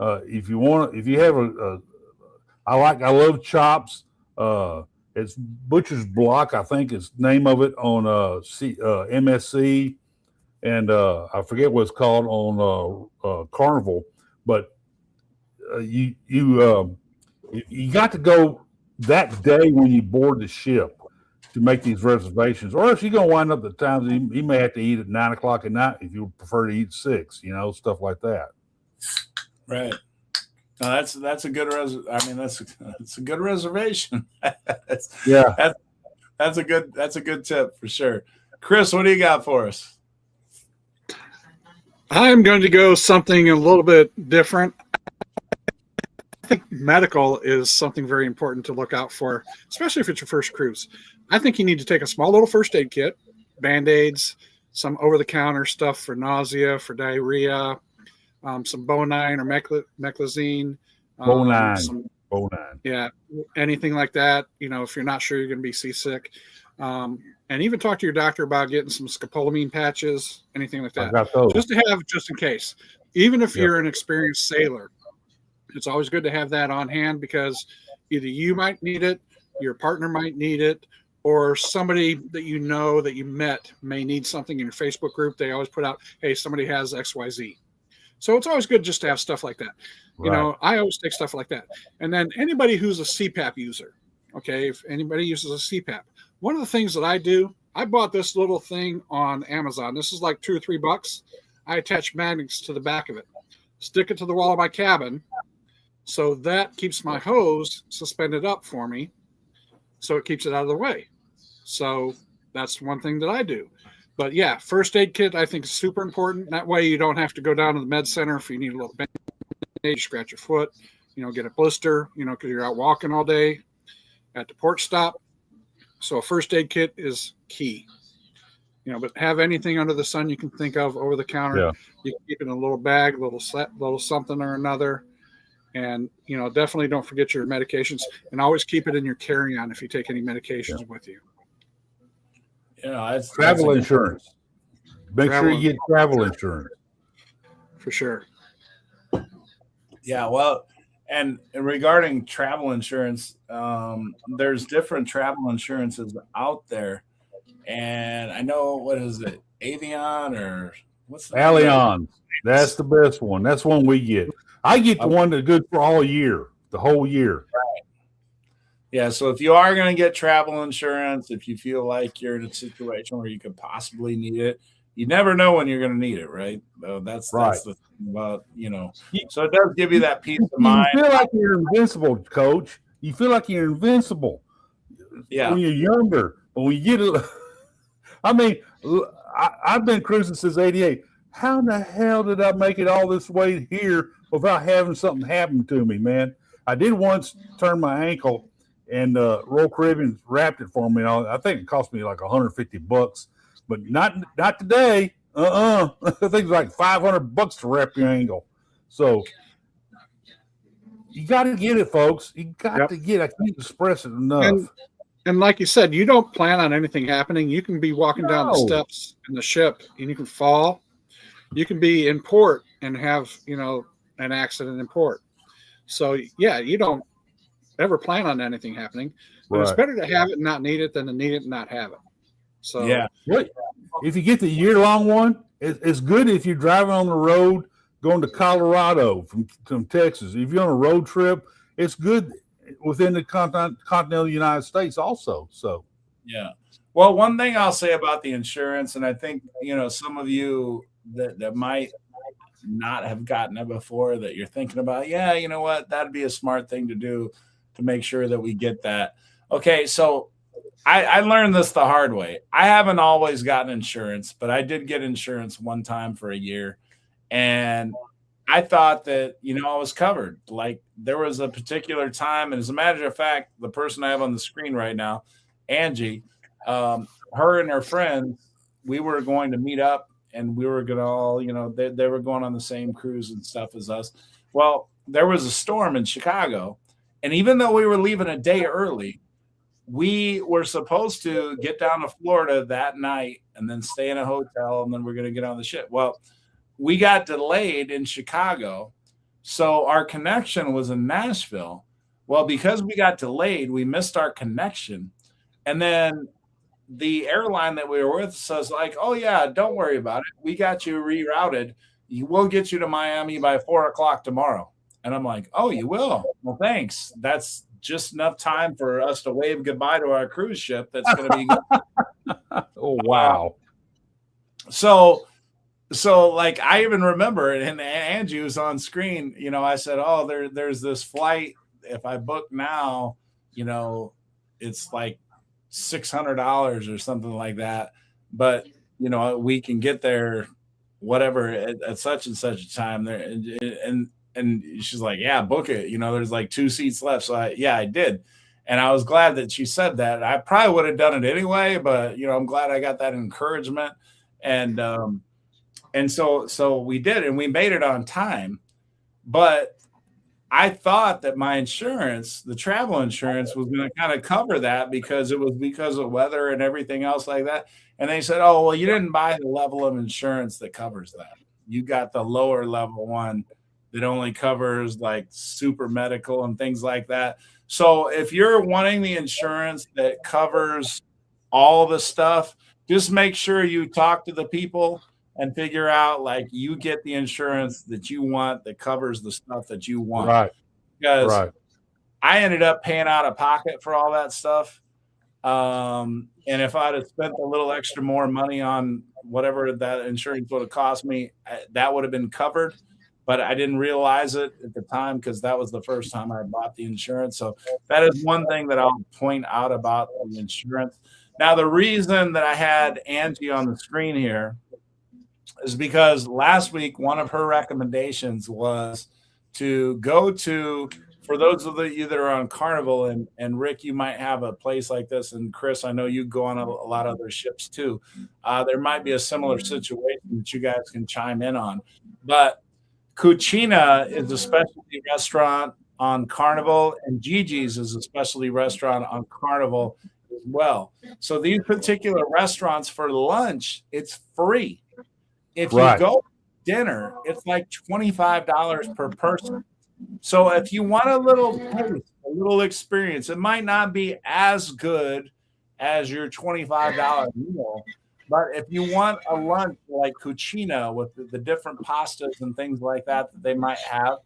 If you have I love Chops. It's Butcher's Block, I think is the name of it on MSC, and I forget what it's called on Carnival. But you got to go that day when you board the ship to make these reservations, or if you're going to wind up the times, you may have to eat at 9 o'clock at night if you prefer to eat 6, you know, stuff like that. Right. No, that's a good that's a good reservation. That's a good tip for sure. Chris, what do you got for us? I'm going to go something a little bit different. I think medical is something very important to look out for, especially if it's your first cruise. I think you need to take a small little first aid kit, Band-Aids, some over-the-counter stuff for nausea, for diarrhea, some Bonine or Meclizine. Bonine. Yeah, anything like that. You know, if you're not sure you're going to be seasick. And even talk to your doctor about getting some scopolamine patches, anything like that. Just to have, just in case. Even if you're an experienced sailor, it's always good to have that on hand, because either you might need it, your partner might need it, or somebody that you know that you met may need something in your Facebook group. They always put out, hey, somebody has XYZ. So it's always good just to have stuff like that. You know, I always take stuff like that. And then anybody who's a CPAP user, okay, if anybody uses a CPAP, one of the things that I do, I bought this little thing on Amazon. This is like $2 or $3. I attach magnets to the back of it, stick it to the wall of my cabin. So that keeps my hose suspended up for me. So it keeps it out of the way. So that's one thing that I do. But yeah, first aid kit, I think is super important. That way you don't have to go down to the med center if you need a little bandage, scratch your foot, you know, get a blister, you know, because you're out walking all day at the port stop. So a first aid kit is key. You know, but have anything under the sun you can think of over the counter. Yeah. You can keep it in a little bag, little something or another. And, you know, definitely don't forget your medications, and always keep it in your carry-on if you take any medications with you. You know, Travel insurance. Make sure you get travel insurance. For sure. Yeah, well, and regarding travel insurance, there's different travel insurances out there. And I know, what is it, Avion or what's the Allianz. That's the best one. That's one we get. I get the one that's good for all year, the whole year. Right. Yeah, so if you are going to get travel insurance, if you feel like you're in a situation where you could possibly need it, you never know when you're going to need it, right? That's the thing about, you know. So it does give you that peace of mind. You feel like you're invincible, Coach. You feel like you're invincible. Yeah. When you're younger, but when you get I mean, I've been cruising since '88. How in the hell did I make it all this way here without having something happen to me, man? I did once turn my ankle, and Royal Caribbean wrapped it for me. I think it cost me like $150, but not today. I think it's like $500 to wrap your ankle. So you got to get it, folks. You got to get it. I can't express it enough. And like you said, you don't plan on anything happening. You can be walking down the steps in the ship, and you can fall. You can be in port and have, you know, an accident in port. So yeah, you don't ever plan on anything happening. But it's better to have it and not need it than to need it and not have it. So yeah, if you get the year-long one, it's good if you're driving on the road going to Colorado from Texas. If you're on a road trip, it's good within the continental United States also. So yeah. Well, one thing I'll say about the insurance, and I think, you know, some of you that might not have gotten it before, that you're thinking about, yeah, you know what, that'd be a smart thing to do to make sure that we get that. Okay, so I learned this the hard way. I haven't always gotten insurance, but I did get insurance one time for a year. And I thought that, you know, I was covered. Like, there was a particular time, and as a matter of fact, the person I have on the screen right now, Angie, her and her friends, we were going to meet up, and we were going to all, you know, they were going on the same cruise and stuff as us. Well, there was a storm in Chicago, and even though we were leaving a day early, we were supposed to get down to Florida that night and then stay in a hotel, and then we're going to get on the ship. Well, we got delayed in Chicago, so our connection was in Nashville. Well, because we got delayed, we missed our connection. And then the airline that we were with says, like, oh, yeah, don't worry about it. We got you rerouted. We'll get you to Miami by 4:00 tomorrow. And I'm like, oh, you will? Well, thanks. That's just enough time for us to wave goodbye to our cruise ship. That's going to be good. Oh, wow. So like, I even remember, and Angie was on screen, you know, I said, oh, there's this flight. If I book now, you know, it's like $600 or something like that. But, you know, we can get there, whatever, at such and such a time there. And she's like, yeah, book it. You know, there's like 2 seats left. So I did. And I was glad that she said that. I probably would have done it anyway, but, you know, I'm glad I got that encouragement. And so we did, and we made it on time. But I thought that my insurance, the travel insurance, was going to kind of cover that because it was because of weather and everything else like that. And they said, oh, well, you didn't buy the level of insurance that covers that. You got the lower level one that only covers like super medical and things like that. So if you're wanting the insurance that covers all the stuff. Just make sure you talk to the people and figure out like you get the insurance that you want that covers the stuff that you want. Right. Because Right. I ended up paying out of pocket for all that stuff. And if I'd have spent a little extra more money on whatever that insurance would have cost me, that would have been covered. But I didn't realize it at the time because that was the first time I bought the insurance. So that is one thing that I'll point out about the insurance. Now, the reason that I had Angie on the screen here is because last week, one of her recommendations was to go to, for those of you that are on Carnival, and Rick, you might have a place like this, and Chris, I know you go on a lot of other ships too. There might be a similar situation that you guys can chime in on. But Cucina is a specialty restaurant on Carnival, and Gigi's is a specialty restaurant on Carnival as well. So these particular restaurants for lunch, it's free. If you go dinner, it's like $25 per person. So if you want a little taste, a little experience, it might not be as good as your $25 meal. But if you want a lunch like Cucina with the different pastas and things like that they might have,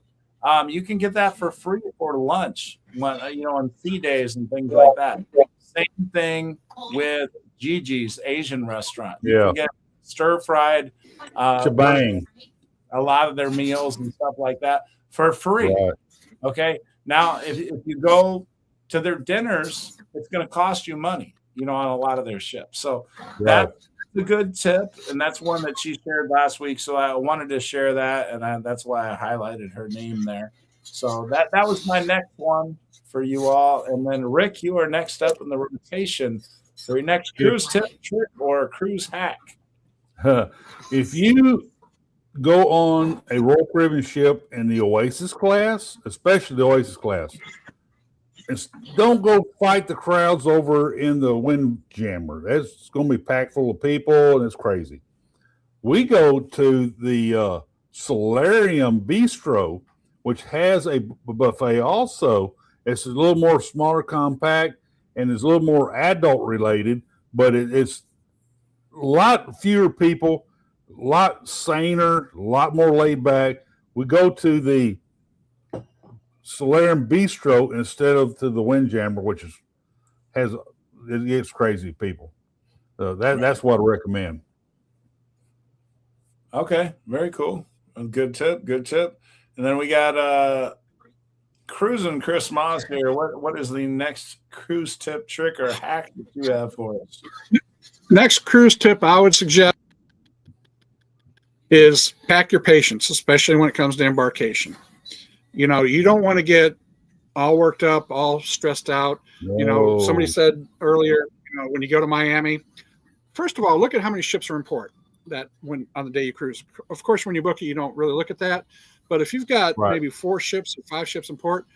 you can get that for free for lunch when on sea days and things like that. Same thing with Gigi's Asian restaurant. You can get stir-fried shebang, a lot of their meals and stuff like that for free. Right. Okay. Now, if you go to their dinners, it's going to cost you money, on a lot of their ships. So that's a good tip, and that's one that she shared last week. So I wanted to share that, and that's why I highlighted her name there. So that was my next one for you all. And then Rick, you are next up in the rotation for your next cruise tip, trick, or cruise hack. If you go on a Royal Caribbean ship in the Oasis class, especially the Oasis class, don't go fight the crowds over in the Windjammer. That's going to be packed full of people, and it's crazy. We go to the Solarium Bistro, which has a buffet also. It's a little more smaller, compact, and it's a little more adult related, but it's a lot fewer people, a lot saner, a lot more laid back. We go to the Solarium Bistro instead of to the Windjammer, which it gets crazy people. So that's what I recommend. Okay, very cool. Good tip. And then we got Cruising Chris Moss here. What is the next cruise tip, trick, or hack that you have for us? Next cruise tip I would suggest is pack your patience, especially when it comes to embarkation. You don't want to get all worked up, all stressed out. No. Somebody said earlier, when you go to Miami, first of all, look at how many ships are in port when on the day you cruise. Of course, when you book it, you don't really look at that. But if you've got maybe 4 ships or 5 ships in port,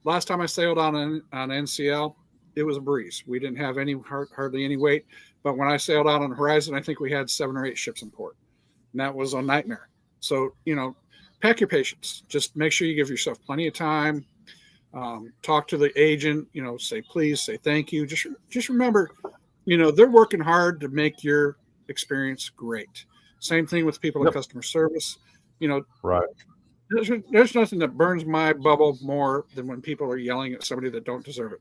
last time I sailed on NCL, it was a breeze. We didn't have hardly any weight. But when I sailed out on Horizon, I think we had 7 or 8 ships in port. And that was on Nightmare. So, pack your patience. Just make sure you give yourself plenty of time. Talk to the agent, say please, say thank you. Just remember, they're working hard to make your experience great. Same thing with people in customer service. There's nothing that burns my bubble more than when people are yelling at somebody that don't deserve it.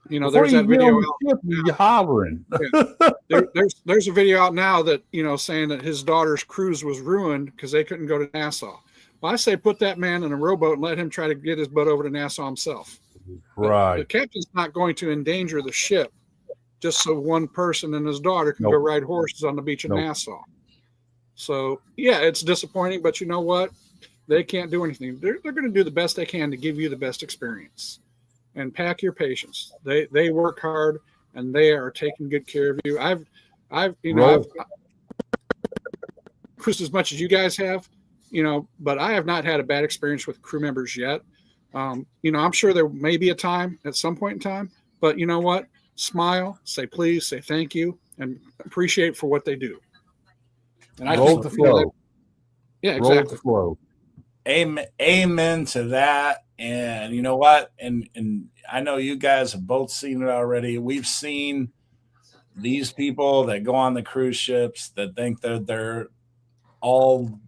There's that video you're hollering. There's a video out now that saying that his daughter's cruise was ruined because they couldn't go to Nassau. Well, I say put that man in a rowboat and let him try to get his butt over to Nassau himself. Right. The captain's not going to endanger the ship just so one person and his daughter can go ride horses on the beach of Nassau. So yeah, it's disappointing, but you know what? They can't do anything. They're going to do the best they can to give you the best experience. And pack your patience. They work hard and they are taking good care of you. I've cruised as much as you guys have, but I have not had a bad experience with crew members yet. I'm sure there may be a time at some point in time, but you know what? Smile, say please, say thank you, and appreciate for what they do. And I roll the flow. Yeah, exactly. Roll the flow. Amen to that. And you know what? And I know you guys have both seen it already. We've seen these people that go on the cruise ships that think that they're all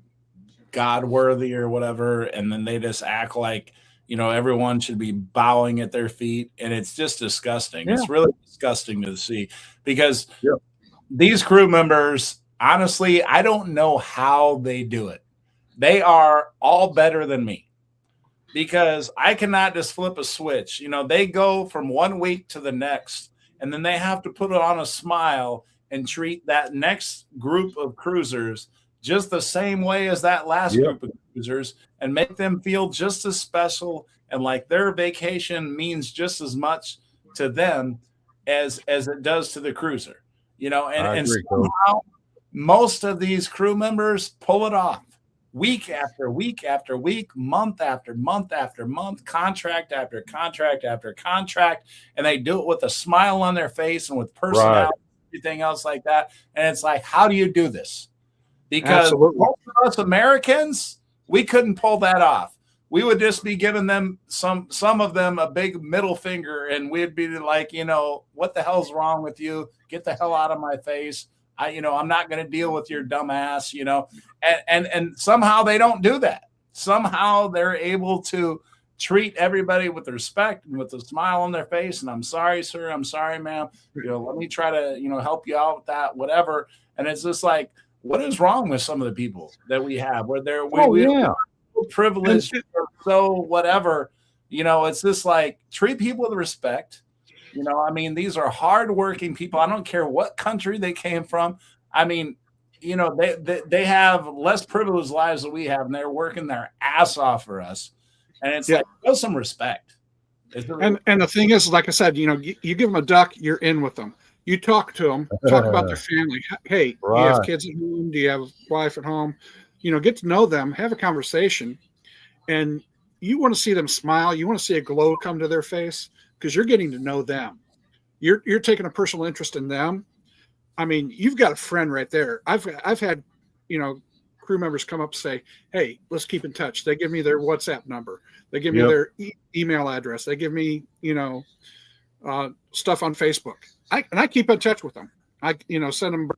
God worthy or whatever, and then they just act like, everyone should be bowing at their feet, and it's just disgusting. Yeah. It's really disgusting to see, because Yeah. these crew members, honestly, I don't know how they do it. They are all better than me, because I cannot just flip a switch. They go from one week to the next, and then they have to put on a smile and treat that next group of cruisers just the same way as that last group of cruisers, and make them feel just as special, and like their vacation means just as much to them as it does to the cruiser. And somehow most of these crew members pull it off week after week after week, month after month after month, contract after contract after contract, and they do it with a smile on their face and with personality, everything else like that. And it's like, how do you do this? Because most of us Americans, we couldn't pull that off. We would just be giving them some of them a big middle finger, and we'd be like, what the hell's wrong with you? Get the hell out of my face. I'm not going to deal with your dumb ass, and somehow they don't do that. Somehow they're able to treat everybody with respect and with a smile on their face. And I'm sorry, sir. I'm sorry, ma'am. Let me try to, help you out with that, whatever. And it's just like, what is wrong with some of the people that we have where we're so privileged or so whatever, it's just like, treat people with respect. These are hardworking people. I don't care what country they came from. They have less privileged lives than we have, and they're working their ass off for us. And it's like, show some respect. And the thing is, like I said, you give them a duck, you're in with them. You talk to them, talk about their family. Hey, do you have kids at home? Do you have a wife at home? Get to know them, have a conversation, and you want to see them smile. You want to see a glow come to their face, because you're getting to know them. You're taking a personal interest in them. You've got a friend right there. I've had, crew members come up and say, hey, let's keep in touch. They give me their WhatsApp number. They give me their email address. They give me, stuff on Facebook. I keep in touch with them. I, send them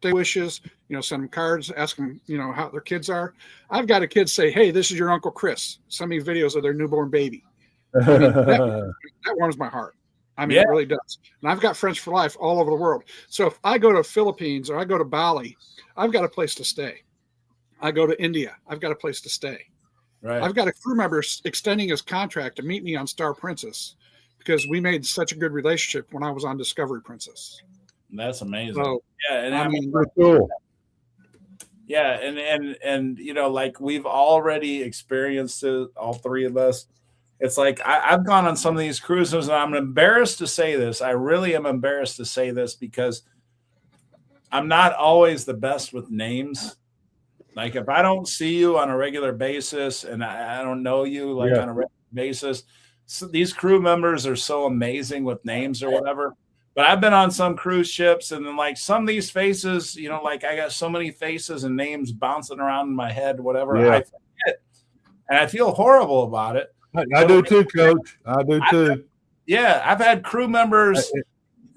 birthday wishes, send them cards, ask them, how their kids are. I've got a kid say, hey, this is your Uncle Chris. Send me videos of their newborn baby. That warms my heart. It really does. And I've got friends for life all over the world. So if I go to Philippines or I go to Bali, I've got a place to stay. I go to India, I've got a place to stay. Right. I've got a crew member extending his contract to meet me on Star Princess, because we made such a good relationship when I was on Discovery Princess. That's amazing. So, cool. Yeah, and like, we've already experienced it, all three of us. It's like, I've gone on some of these cruises, and I'm embarrassed to say this. I really am embarrassed to say this, because I'm not always the best with names. Like, if I don't see you on a regular basis, and I don't know you on a regular basis, so these crew members are so amazing with names or whatever. But I've been on some cruise ships, and then like some of these faces, like I got so many faces and names bouncing around in my head, whatever. I forget, and I feel horrible about it. I do too, Coach. I do too. I've had crew members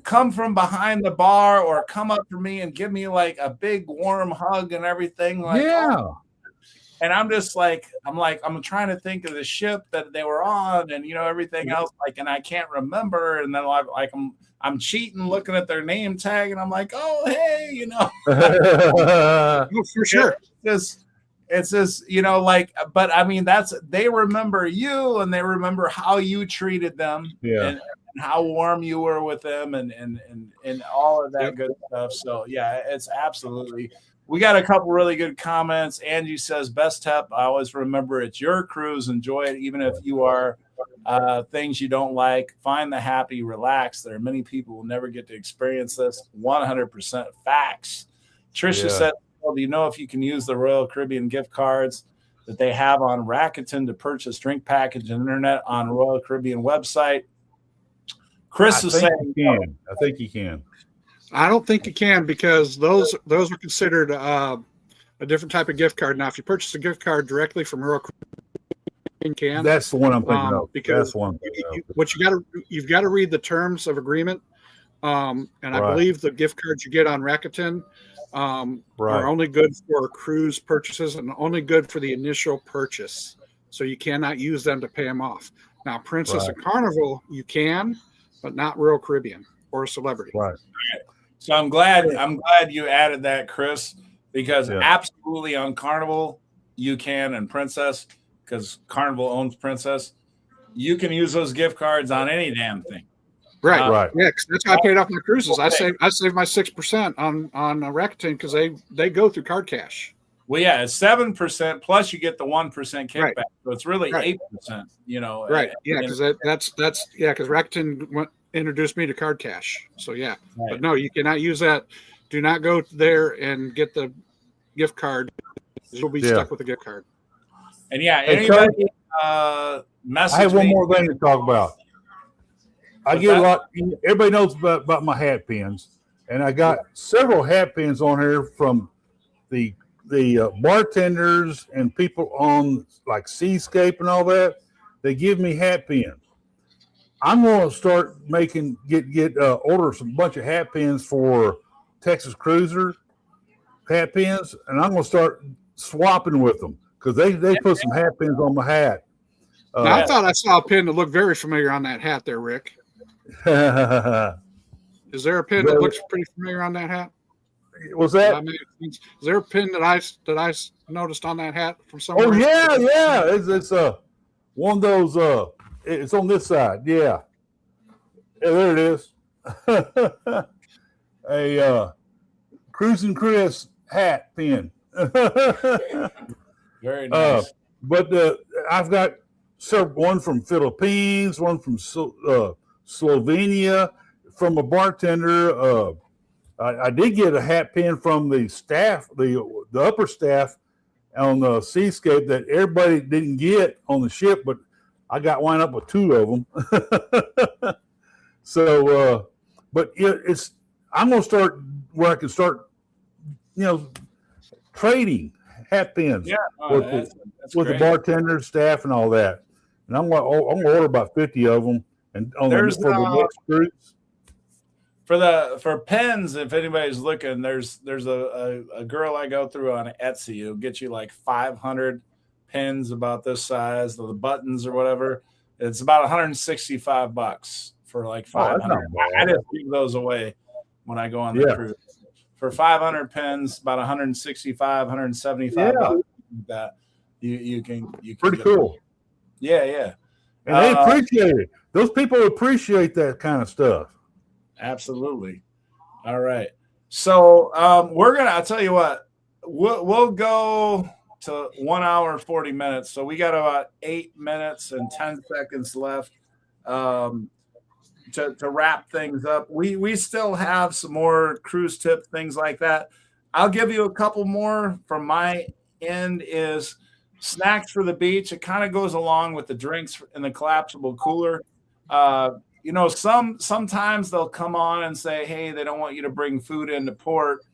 come from behind the bar or come up to me and give me like a big warm hug and everything. Like, and I'm just like, I'm trying to think of the ship that they were on, and everything else, like, and I can't remember. And then I'm cheating, looking at their name tag, and I'm like, oh, hey, for sure. It's just, but they remember you, and they remember how you treated them, and how warm you were with them, and all of that good stuff. So it's absolutely. We got a couple really good comments. Angie says, best tip, I always remember it's your cruise. Enjoy it, even if you are things you don't like. Find the happy, relax. There are many people who will never get to experience this. 100% facts. Trisha said, well, do you know if you can use the Royal Caribbean gift cards that they have on Rakuten to purchase drink package and internet on Royal Caribbean website? Chris is saying, I think you can. I don't think you can, because those are considered a different type of gift card. Now, if you purchase a gift card directly from Royal Caribbean, can. That's the one I'm thinking of. Because that's one. You've got to read the terms of agreement And I Right. believe the gift cards you get on Rakuten Right. are only good for cruise purchases and only good for the initial purchase. So you cannot use them to pay them off. Now, Princess Right. and Carnival, you can, but not Royal Caribbean or Celebrity. Right. So I'm glad you added that, Chris, because Yeah. absolutely on Carnival you can, and Princess, because Carnival owns Princess, you can use those gift cards on any damn thing. Right. Right. Yeah, 'cause that's how I paid off my cruises. I saved my 6% on Rakuten because they go through card cash. Well, yeah, it's 7% plus you get the 1% kickback, Right. so it's really Right. 8%. You know, Right. Yeah, because that's because Rakuten introduced me to card cash. So yeah, Right. but no, you cannot use that. Do not go there and get the gift card. You'll be Yeah. stuck with the gift card. And yeah, Hey, anybody I message have one me. more thing to talk about. I What's get a that? lot. Everybody knows about my hat pins, and I got several hat pins on here from the bartenders and people on like Seascape and all that. They give me hat pins. I'm going to start order some bunch of hat pins for Texas Cruiser hat pins, and I'm going to start swapping with them because they put some hat pins on my hat. Now, I thought I saw a pin that looked very familiar on that hat there, Rick. Is there a pin that looks pretty familiar on that hat? Was that? Is there a pin that I noticed on that hat from somewhere? Oh yeah. It's one of those. It's on this side. Yeah. There it is. A Cruising Chris hat pin. Very nice. But I've got one from Philippines, one from Slovenia, from a bartender. I did get a hat pin from the staff, the upper staff on the Seascape that everybody didn't get on the ship, but I got wound up with two of them. So, but I'm going to start where I can start, trading hat pins with the bartender, staff, and all that. And I'm going to order about 50 of them, and for the next cruise. For pens, if anybody's looking, there's a girl I go through on Etsy who'll get you like 500 pins about this size, the buttons or whatever. It's about $165 for like 500. I just give those away when I go on the cruise. For 500 pins, about 165, 175 bucks. That you can pretty cool. Yeah. And they appreciate it. Those people appreciate that kind of stuff. Absolutely. All right. So I'll tell you what, we'll go to 1 hour and 40 minutes. So we got about 8 minutes and 10 seconds left to wrap things up. We still have some more cruise tip things like that. I'll give you a couple more from my end is snacks for the beach. It kind of goes along with the drinks in the collapsible cooler. Sometimes they'll come on and say, hey, they don't want you to bring food into port.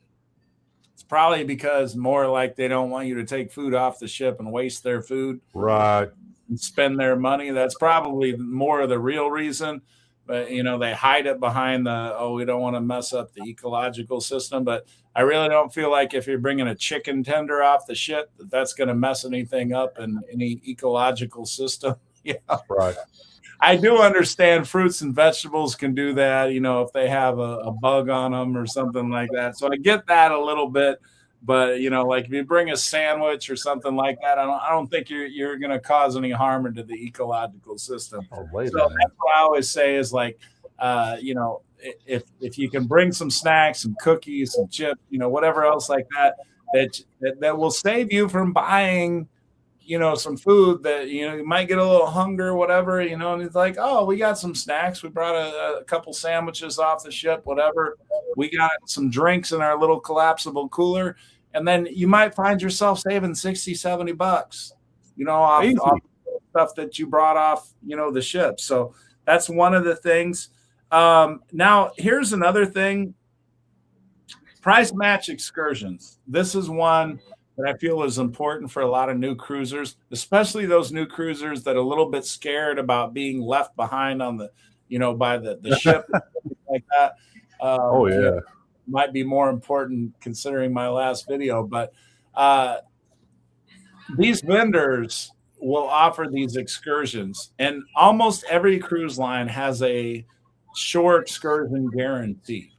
It's probably because more like they don't want you to take food off the ship and waste their food. Right. And spend their money. That's probably more of the real reason. But, they hide it behind we don't want to mess up the ecological system. But I really don't feel like if you're bringing a chicken tender off the ship, that's going to mess anything up in any ecological system. Right. I do understand fruits and vegetables can do that, if they have a bug on them or something like that. So I get that a little bit, but like if you bring a sandwich or something like that, I don't think you're going to cause any harm into the ecological system. Oh, wait so that's what I always say is like, if you can bring some snacks, some cookies, some chips, whatever else like that will save you from buying some food that, you might get a little hunger, whatever, and it's like, oh, we got some snacks. We brought a couple sandwiches off the ship, whatever. We got some drinks in our little collapsible cooler. And then you might find yourself saving 60, 70 bucks, off stuff that you brought off, the ship. So that's one of the things. Now here's another thing. Price match excursions. This is one that I feel is important for a lot of new cruisers, especially those new cruisers that are a little bit scared about being left behind on the, by the ship like that. Oh, yeah. You know, might be more important considering my last video, but these vendors will offer these excursions, and almost every cruise line has a shore excursion guarantee.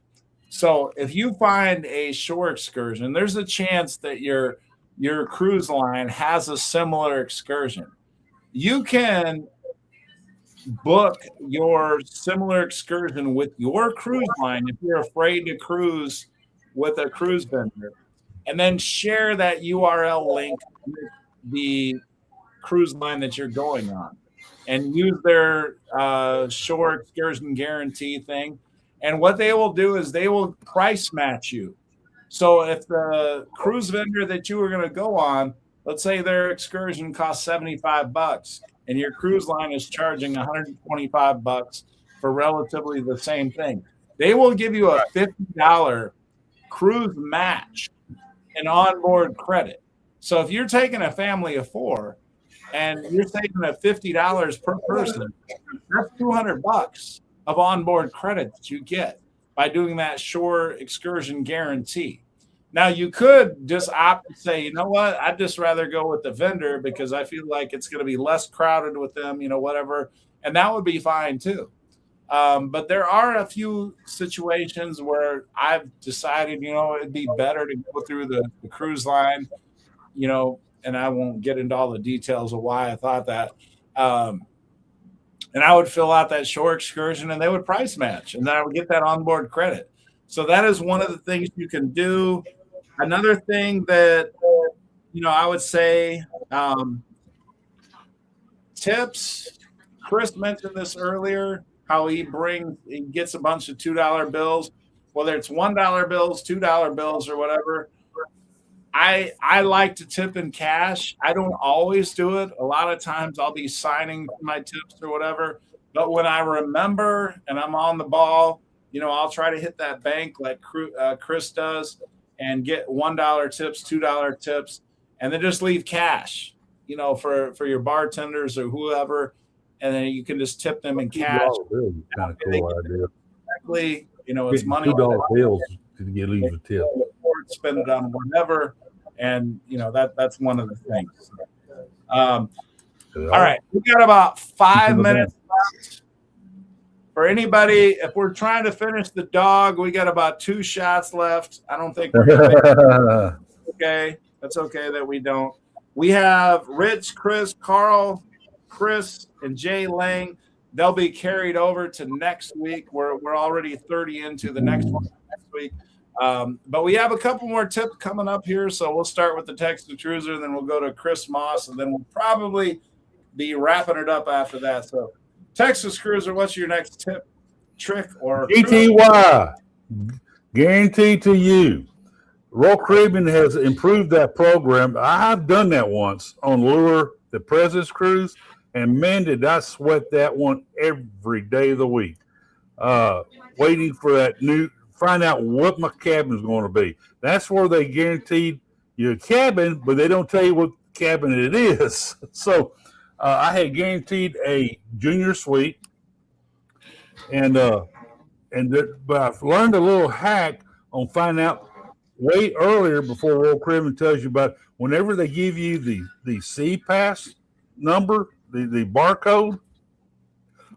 So if you find a shore excursion, there's a chance that your cruise line has a similar excursion. You can book your similar excursion with your cruise line if you're afraid to cruise with a cruise vendor, and then share that URL link with the cruise line that you're going on, and use their shore excursion guarantee thing. And what they will do is they will price match you. So if the cruise vendor that you were going to go on, let's say their excursion costs $75 and your cruise line is charging $125 for relatively the same thing, they will give you a $50 cruise match and onboard credit. So if you're taking a family of 4 and you're saving at $50 per person, that's $200 of onboard credit that you get by doing that shore excursion guarantee. Now, you could just opt to say, you know what, I'd just rather go with the vendor because I feel like it's going to be less crowded with them, whatever. And that would be fine too. But there are a few situations where I've decided, it'd be better to go through the cruise line, and I won't get into all the details of why I thought that. And I would fill out that shore excursion and they would price match, and then I would get that onboard credit. So that is one of the things you can do. Another thing that, I would say, tips. Chris mentioned this earlier, how he gets a bunch of $2 bills, whether it's $1 bills, $2 bills, or whatever. I like to tip in cash. I don't always do it. A lot of times I'll be signing my tips or whatever. But when I remember and I'm on the ball, I'll try to hit that bank like Chris does and get $1 tips, $2 tips, and then just leave cash, for your bartenders or whoever. And then you can just tip them in cash. Kind of cool idea. Exactly. It's money. $2 bills to leave a tip. Spend it on whatever. And, that's one of the things. All right. We got about 5 minutes left. For anybody, if we're trying to finish the dog, we got about 2 shots left. I don't think we're going to okay. That's okay that we don't. We have Rich, Chris, Carl, Chris, and Jay Lang. They'll be carried over to next week. We're already 30 into the next one next week. But we have a couple more tips coming up here. So we'll start with the Texas Cruiser, and then we'll go to Chris Moss, and then we'll probably be wrapping it up after that. So Texas Cruiser, what's your next tip, trick, or GTY? Guaranteed to you. Royal Caribbean has improved that program. I've done that once on Lure, the President's Cruise, and man, did I sweat that one every day of the week. Waiting for that find out what my cabin is going to be. That's where they guaranteed your cabin, but they don't tell you what cabin it is. So I had guaranteed a junior suite, but I've learned a little hack on finding out way earlier before Royal Caribbean tells you about whenever they give you the C pass number, the barcode.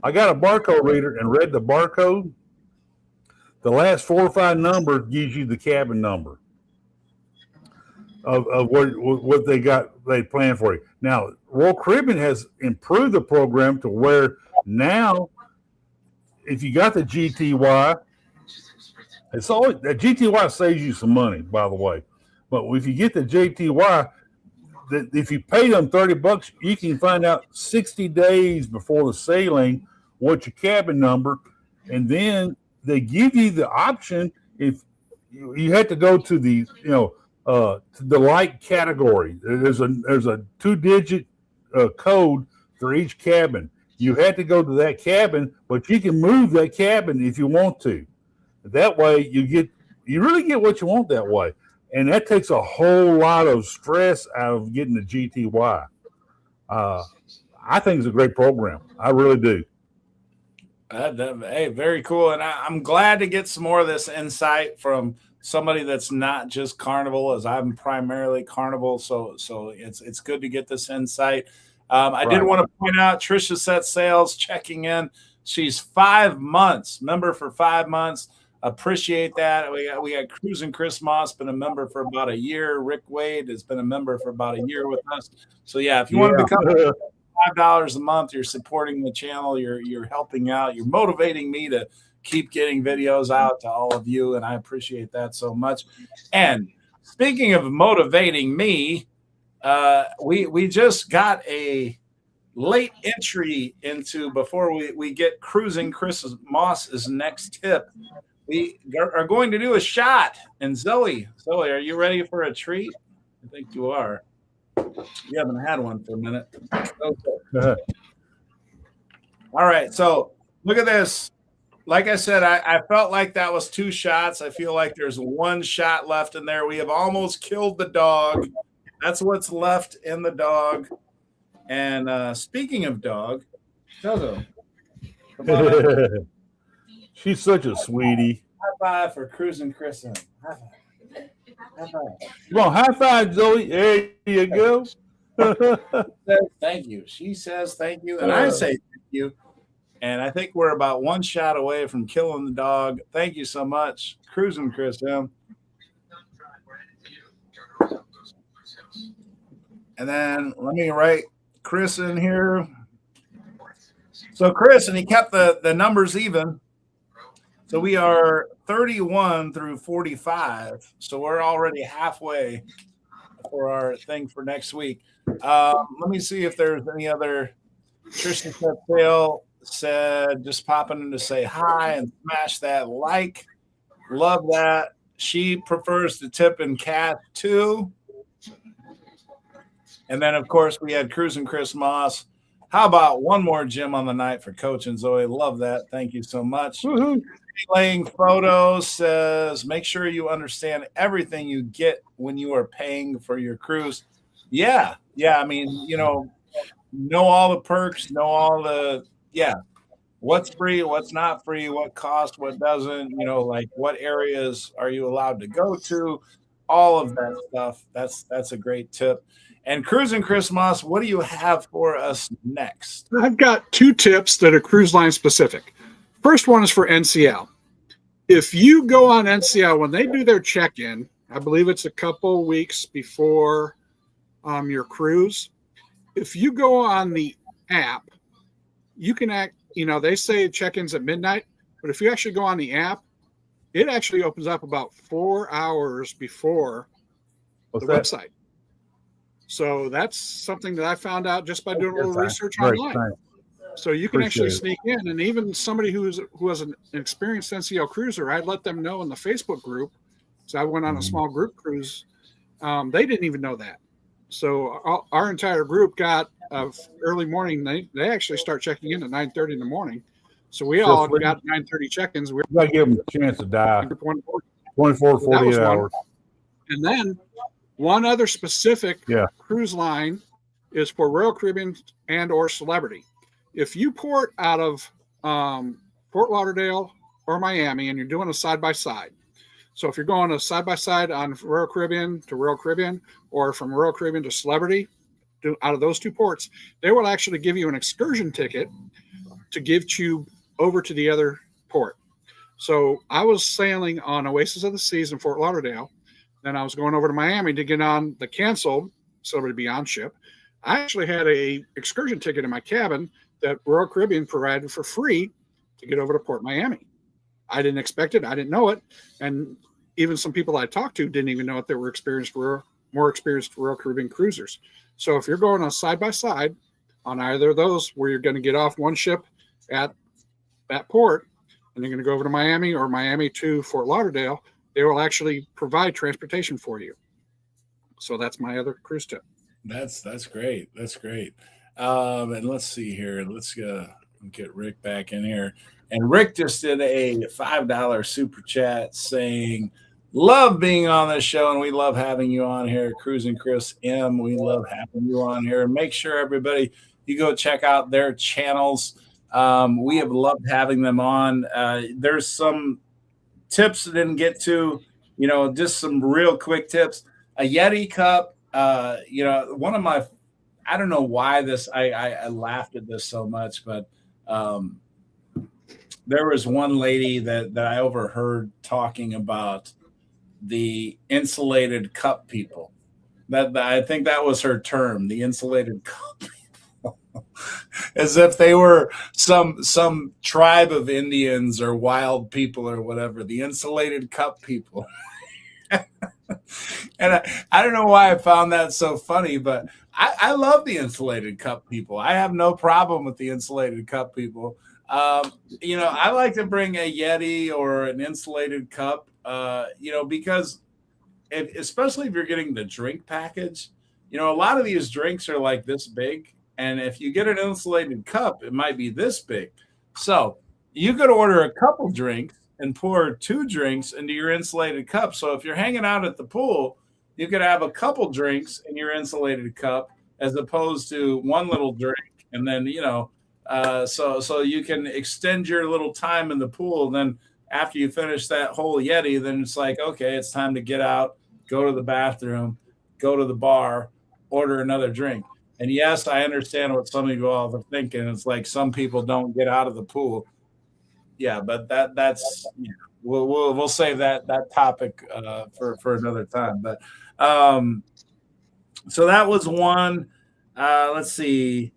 I got a barcode reader and read the barcode. The last 4 or 5 numbers gives you the cabin number of what they planned for you. Now, Royal Caribbean has improved the program to where now, if you got the GTY, it's always the GTY saves you some money, by the way. But if you get the GTY, if you pay them $30, you can find out 60 days before the sailing what's your cabin number, and then they give you the option if you had to go to the to the light category. There's a 2-digit code for each cabin. You had to go to that cabin, but you can move that cabin if you want to. That way, you really get what you want that way, and that takes a whole lot of stress out of getting the GTY. I think it's a great program. I really do. Hey, very cool. And I'm glad to get some more of this insight from somebody that's not just Carnival, as I'm primarily Carnival. So it's good to get this insight. I did Right. want to point out Trisha Set Sales checking in. She's 5 months, member for 5 months. Appreciate that. We got Cruising Chris Moss, been a member for about a year. Rick Wade has been a member for about a year with us. So yeah, if you want to become $5 a month, you're supporting the channel, you're helping out, you're motivating me to keep getting videos out to all of you, and I appreciate that so much. And speaking of motivating me, we just got a late entry into, before we get Cruising Chris Moss's next tip. We are going to do a shot. And Zoe, are you ready for a treat? I think you are. You haven't had one for a minute. Okay. All right. So look at this. Like I said, I felt like that was 2 shots. I feel like there's 1 shot left in there. We have almost killed the dog. That's what's left in the dog. And speaking of dog, Zozo, come on. She's such a sweetie. High five for Cruising Chris. High five. High five. Come on, high five, Zoe. There you go. Thank you. She says thank you, and I say thank you. And I think we're about 1 shot away from killing the dog. Thank you so much, Cruising Chris M. And then let me write Chris in here. So Chris, and he kept the numbers even. So we are 31 through 45. So we're already halfway for our thing for next week. Let me see if there's any other. Tristan Sale said, just popping in to say hi and smash that like. Love that. She prefers to tip in cash too. And then, of course, we had Cruising Chris Moss. How about one more gym on the night for Coach and Zoe? Love that. Thank you so much. Woo-hoo. Playing Photos says, make sure you understand everything you get when you are paying for your cruise. Yeah. I mean, know all the perks, know all the, what's free, what's not free, what costs, what doesn't, like what areas are you allowed to go to, all of that stuff. That's a great tip. And Cruising Chris Moss, what do you have for us next? I've got 2 tips that are cruise line specific. First one is for NCL. If you go on NCL, when they do their check-in, I believe it's a couple weeks before your cruise. If you go on the app, you can they say check-ins at midnight, but if you actually go on the app, it actually opens up about 4 hours before the website. So that's something that I found out just by doing a little research online. Thanks. So you can actually sneak in, and even somebody who has an experienced NCL cruiser, I'd let them know in the Facebook group. So I went on a small group cruise. They didn't even know that. So our entire group got early morning. They actually start checking in at 9:30 in the morning. So we all got 9:30 check-ins. We got to give them a chance to die. 24 to 48 hours. And then one other specific cruise line is for Royal Caribbean and or Celebrity. If you port out of Fort Lauderdale or Miami and you're doing a side-by-side, so if you're going a side-by-side on Royal Caribbean to Royal Caribbean or from Royal Caribbean to Celebrity, out of those 2 ports, they will actually give you an excursion ticket to give you over to the other port. So I was sailing on Oasis of the Seas in Fort Lauderdale. Then I was going over to Miami to get on the canceled Celebrity Beyond ship. I actually had a excursion ticket in my cabin that Royal Caribbean provided for free to get over to Port Miami. I didn't expect it. I didn't know it. And even some people I talked to didn't even know it. They were more experienced Royal Caribbean cruisers. So if you're going on side-by-side on either of those, where you're going to get off one ship at that port and you're going to go over to Miami or Miami to Fort Lauderdale, they will actually provide transportation for you. So that's my other cruise tip. That's great. That's great. And let's see here. Let's get Rick back in here. And Rick just did a $5 super chat saying, love being on this show, and we love having you on here. Cruising Chris M, we love having you on here. And make sure, everybody, you go check out their channels. We have loved having them on. There's some tips I didn't get to, just some real quick tips. A Yeti cup, one of my, I don't know why I laughed at this so much, but there was one lady that I overheard talking about the insulated cup people. That I think that was her term, the insulated cup people, as if they were some tribe of Indians or wild people or whatever. The insulated cup people. And I don't know why I found that so funny, but I love the insulated cup people. I have no problem with the insulated cup people. I like to bring a Yeti or an insulated cup, because especially if you're getting the drink package, a lot of these drinks are like this big. And if you get an insulated cup, it might be this big. So you could order a couple drinks and pour 2 drinks into your insulated cup. So if you're hanging out at the pool, you could have a couple drinks in your insulated cup as opposed to one little drink. And then, so you can extend your little time in the pool. And then after you finish that whole Yeti, then it's like, okay, it's time to get out, go to the bathroom, go to the bar, order another drink. And yes, I understand what some of you all are thinking. It's like some people don't get out of the pool. Yeah, but that's we'll save that topic for another time. But so that was one. Let's see.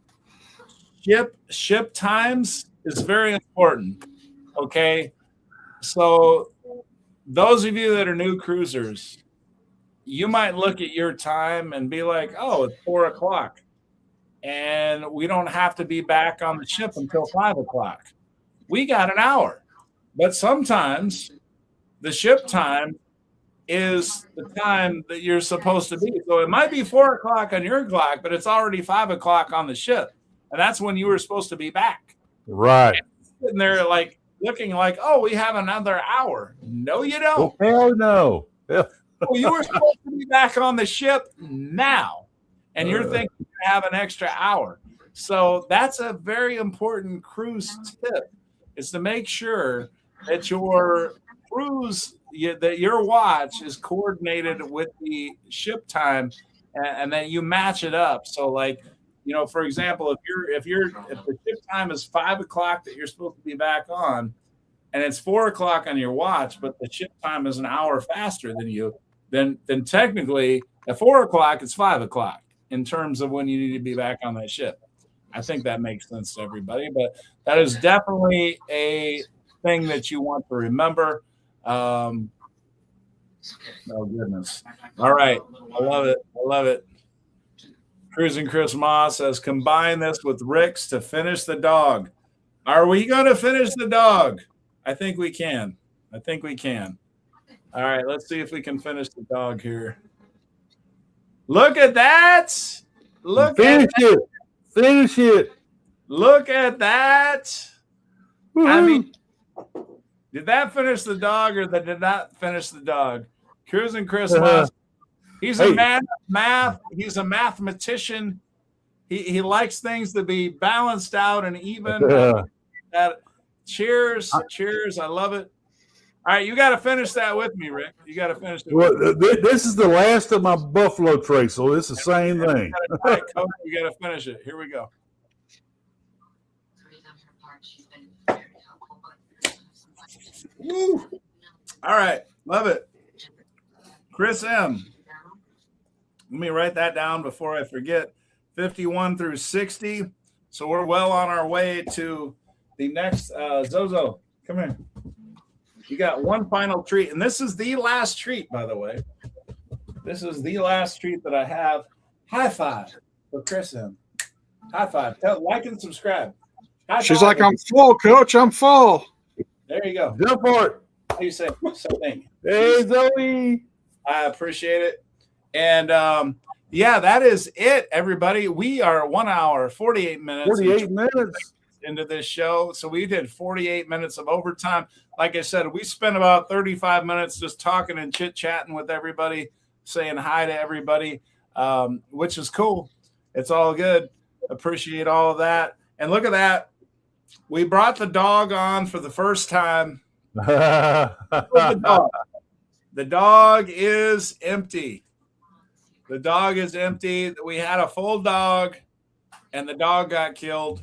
Ship times is very important. Okay, so those of you that are new cruisers, you might look at your time and be like, "Oh, it's 4 o'clock, and we don't have to be back on the ship until 5 o'clock." We got an hour, but sometimes the ship time is the time that you're supposed to be. So it might be 4 o'clock on your clock, but it's already 5 o'clock on the ship. And that's when you were supposed to be back. Right. And they're like looking like, oh, we have another hour. No, you don't. Oh, hell no. Yeah. Well, you were supposed to be back on the ship now. And you're thinking you have an extra hour. So that's a very important cruise tip, is to make sure that your cruise, that your watch is coordinated with the ship time, and then you match it up. So like, for example, if the ship time is 5 o'clock that you're supposed to be back on, and it's 4 o'clock on your watch, but the ship time is an hour faster than you, then technically at 4 o'clock it's 5 o'clock in terms of when you need to be back on that ship. I think that makes sense to everybody, but that is definitely a thing that you want to remember. Oh goodness! All right, I love it. Cruising Chris Moss says, combine this with Rick's to finish the dog. Are we going to finish the dog? I think we can. All right, let's see if we can finish the dog here. Look at that. Finish it. Look at that. Woo-hoo. I mean, did that finish the dog or that did not finish the dog? Cruising Chris Moss. He's a man of math. He's a mathematician. He likes things to be balanced out and even. Cheers. I love it. All right, you got to finish that with me, Rick. You got to finish it. Well, this is the last of my Buffalo Trace, so it's the same thing. You got to finish it. Here we go. Woo. All right, love it. Chris M. Let me write that down before I forget. 51 through 60. So we're well on our way to the next. Zozo, come here. You got one final treat. And this is the last treat, by the way. This is the last treat that I have. High five for Chris M. High five. Like and subscribe. She's like, I'm full, Coach. I'm full. There you go. Go for it. How do you say? Something. Hey, Zoe. I appreciate it. And that is it, everybody. We are 1 hour, 48 minutes. 48 minutes into this show. So we did 48 minutes of overtime. Like I said, we spent about 35 minutes just talking and chit-chatting with everybody, saying hi to everybody, which is cool. It's all good. Appreciate all of that. And look at that. We brought the dog on for the first time. Yeah. The dog is empty. The dog is empty. We had a full dog, and the dog got killed.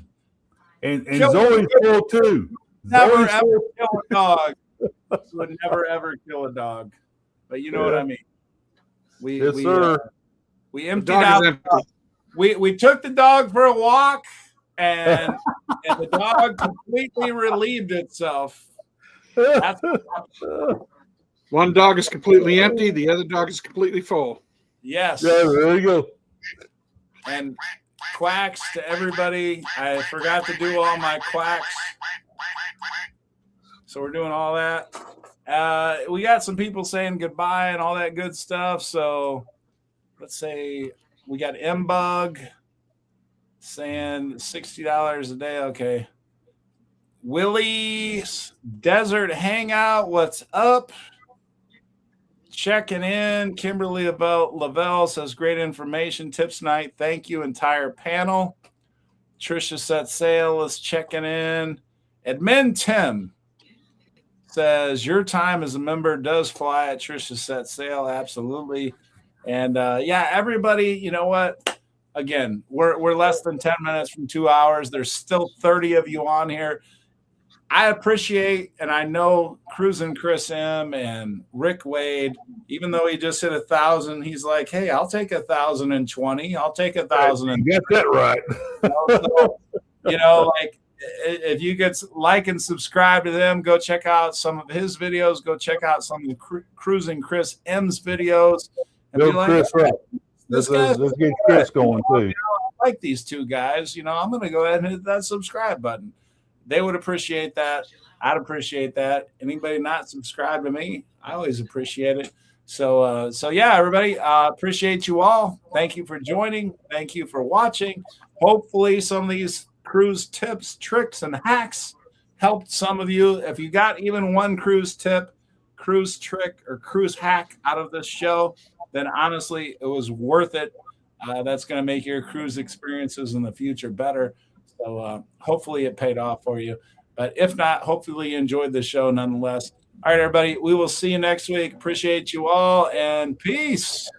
And Zoe's full too. Never Zoe's ever full. kill a dog. Would never ever kill a dog. But you know what I mean. Yes, sir. We The emptied dog out. is empty. We took the dog for a walk, and the dog completely relieved itself. That's One dog is completely empty. The other dog is completely full. yes. Yeah, there you go. And quacks to everybody. I forgot to do all my quacks. So we're doing all that. We got some people saying goodbye and all that good stuff. So let's say we got M-Bug saying $60 a day. Okay. Willie's Desert Hangout. What's up? Checking in. Kimberly Lavelle says great information. Tips night. Thank you, entire panel. Trisha Set Sail is checking in. Admin Tim says your time as a member does fly at Trisha Set Sail. Absolutely. And yeah, everybody, you know what? Again, we're less than 10 minutes from 2 hours. There's still 30 of you on here. I appreciate, and I know Cruising Chris M and Rick Wade, even though he just hit 1,000, he's like, hey, I'll take 1,020. I'll take 1,000. You got that right. You know, like if you could like and subscribe to them, go check out some of his videos. Go check out some of Cruising Chris M's videos. And Go be like, Chris right. Let's get Chris going too. You know, I like these two guys. You know, I'm going to go ahead and hit that subscribe button. They would appreciate that. I'd appreciate that. Anybody not subscribed to me, I always appreciate it. So yeah, everybody, appreciate you all. Thank you for joining. Thank you for watching. Hopefully some of these cruise tips, tricks, and hacks helped some of you. If you got even one cruise tip, cruise trick, or cruise hack out of this show, then honestly, it was worth it. That's going to make your cruise experiences in the future better. So hopefully it paid off for you. But if not, hopefully you enjoyed the show nonetheless. All right, everybody, we will see you next week. Appreciate you all, and peace.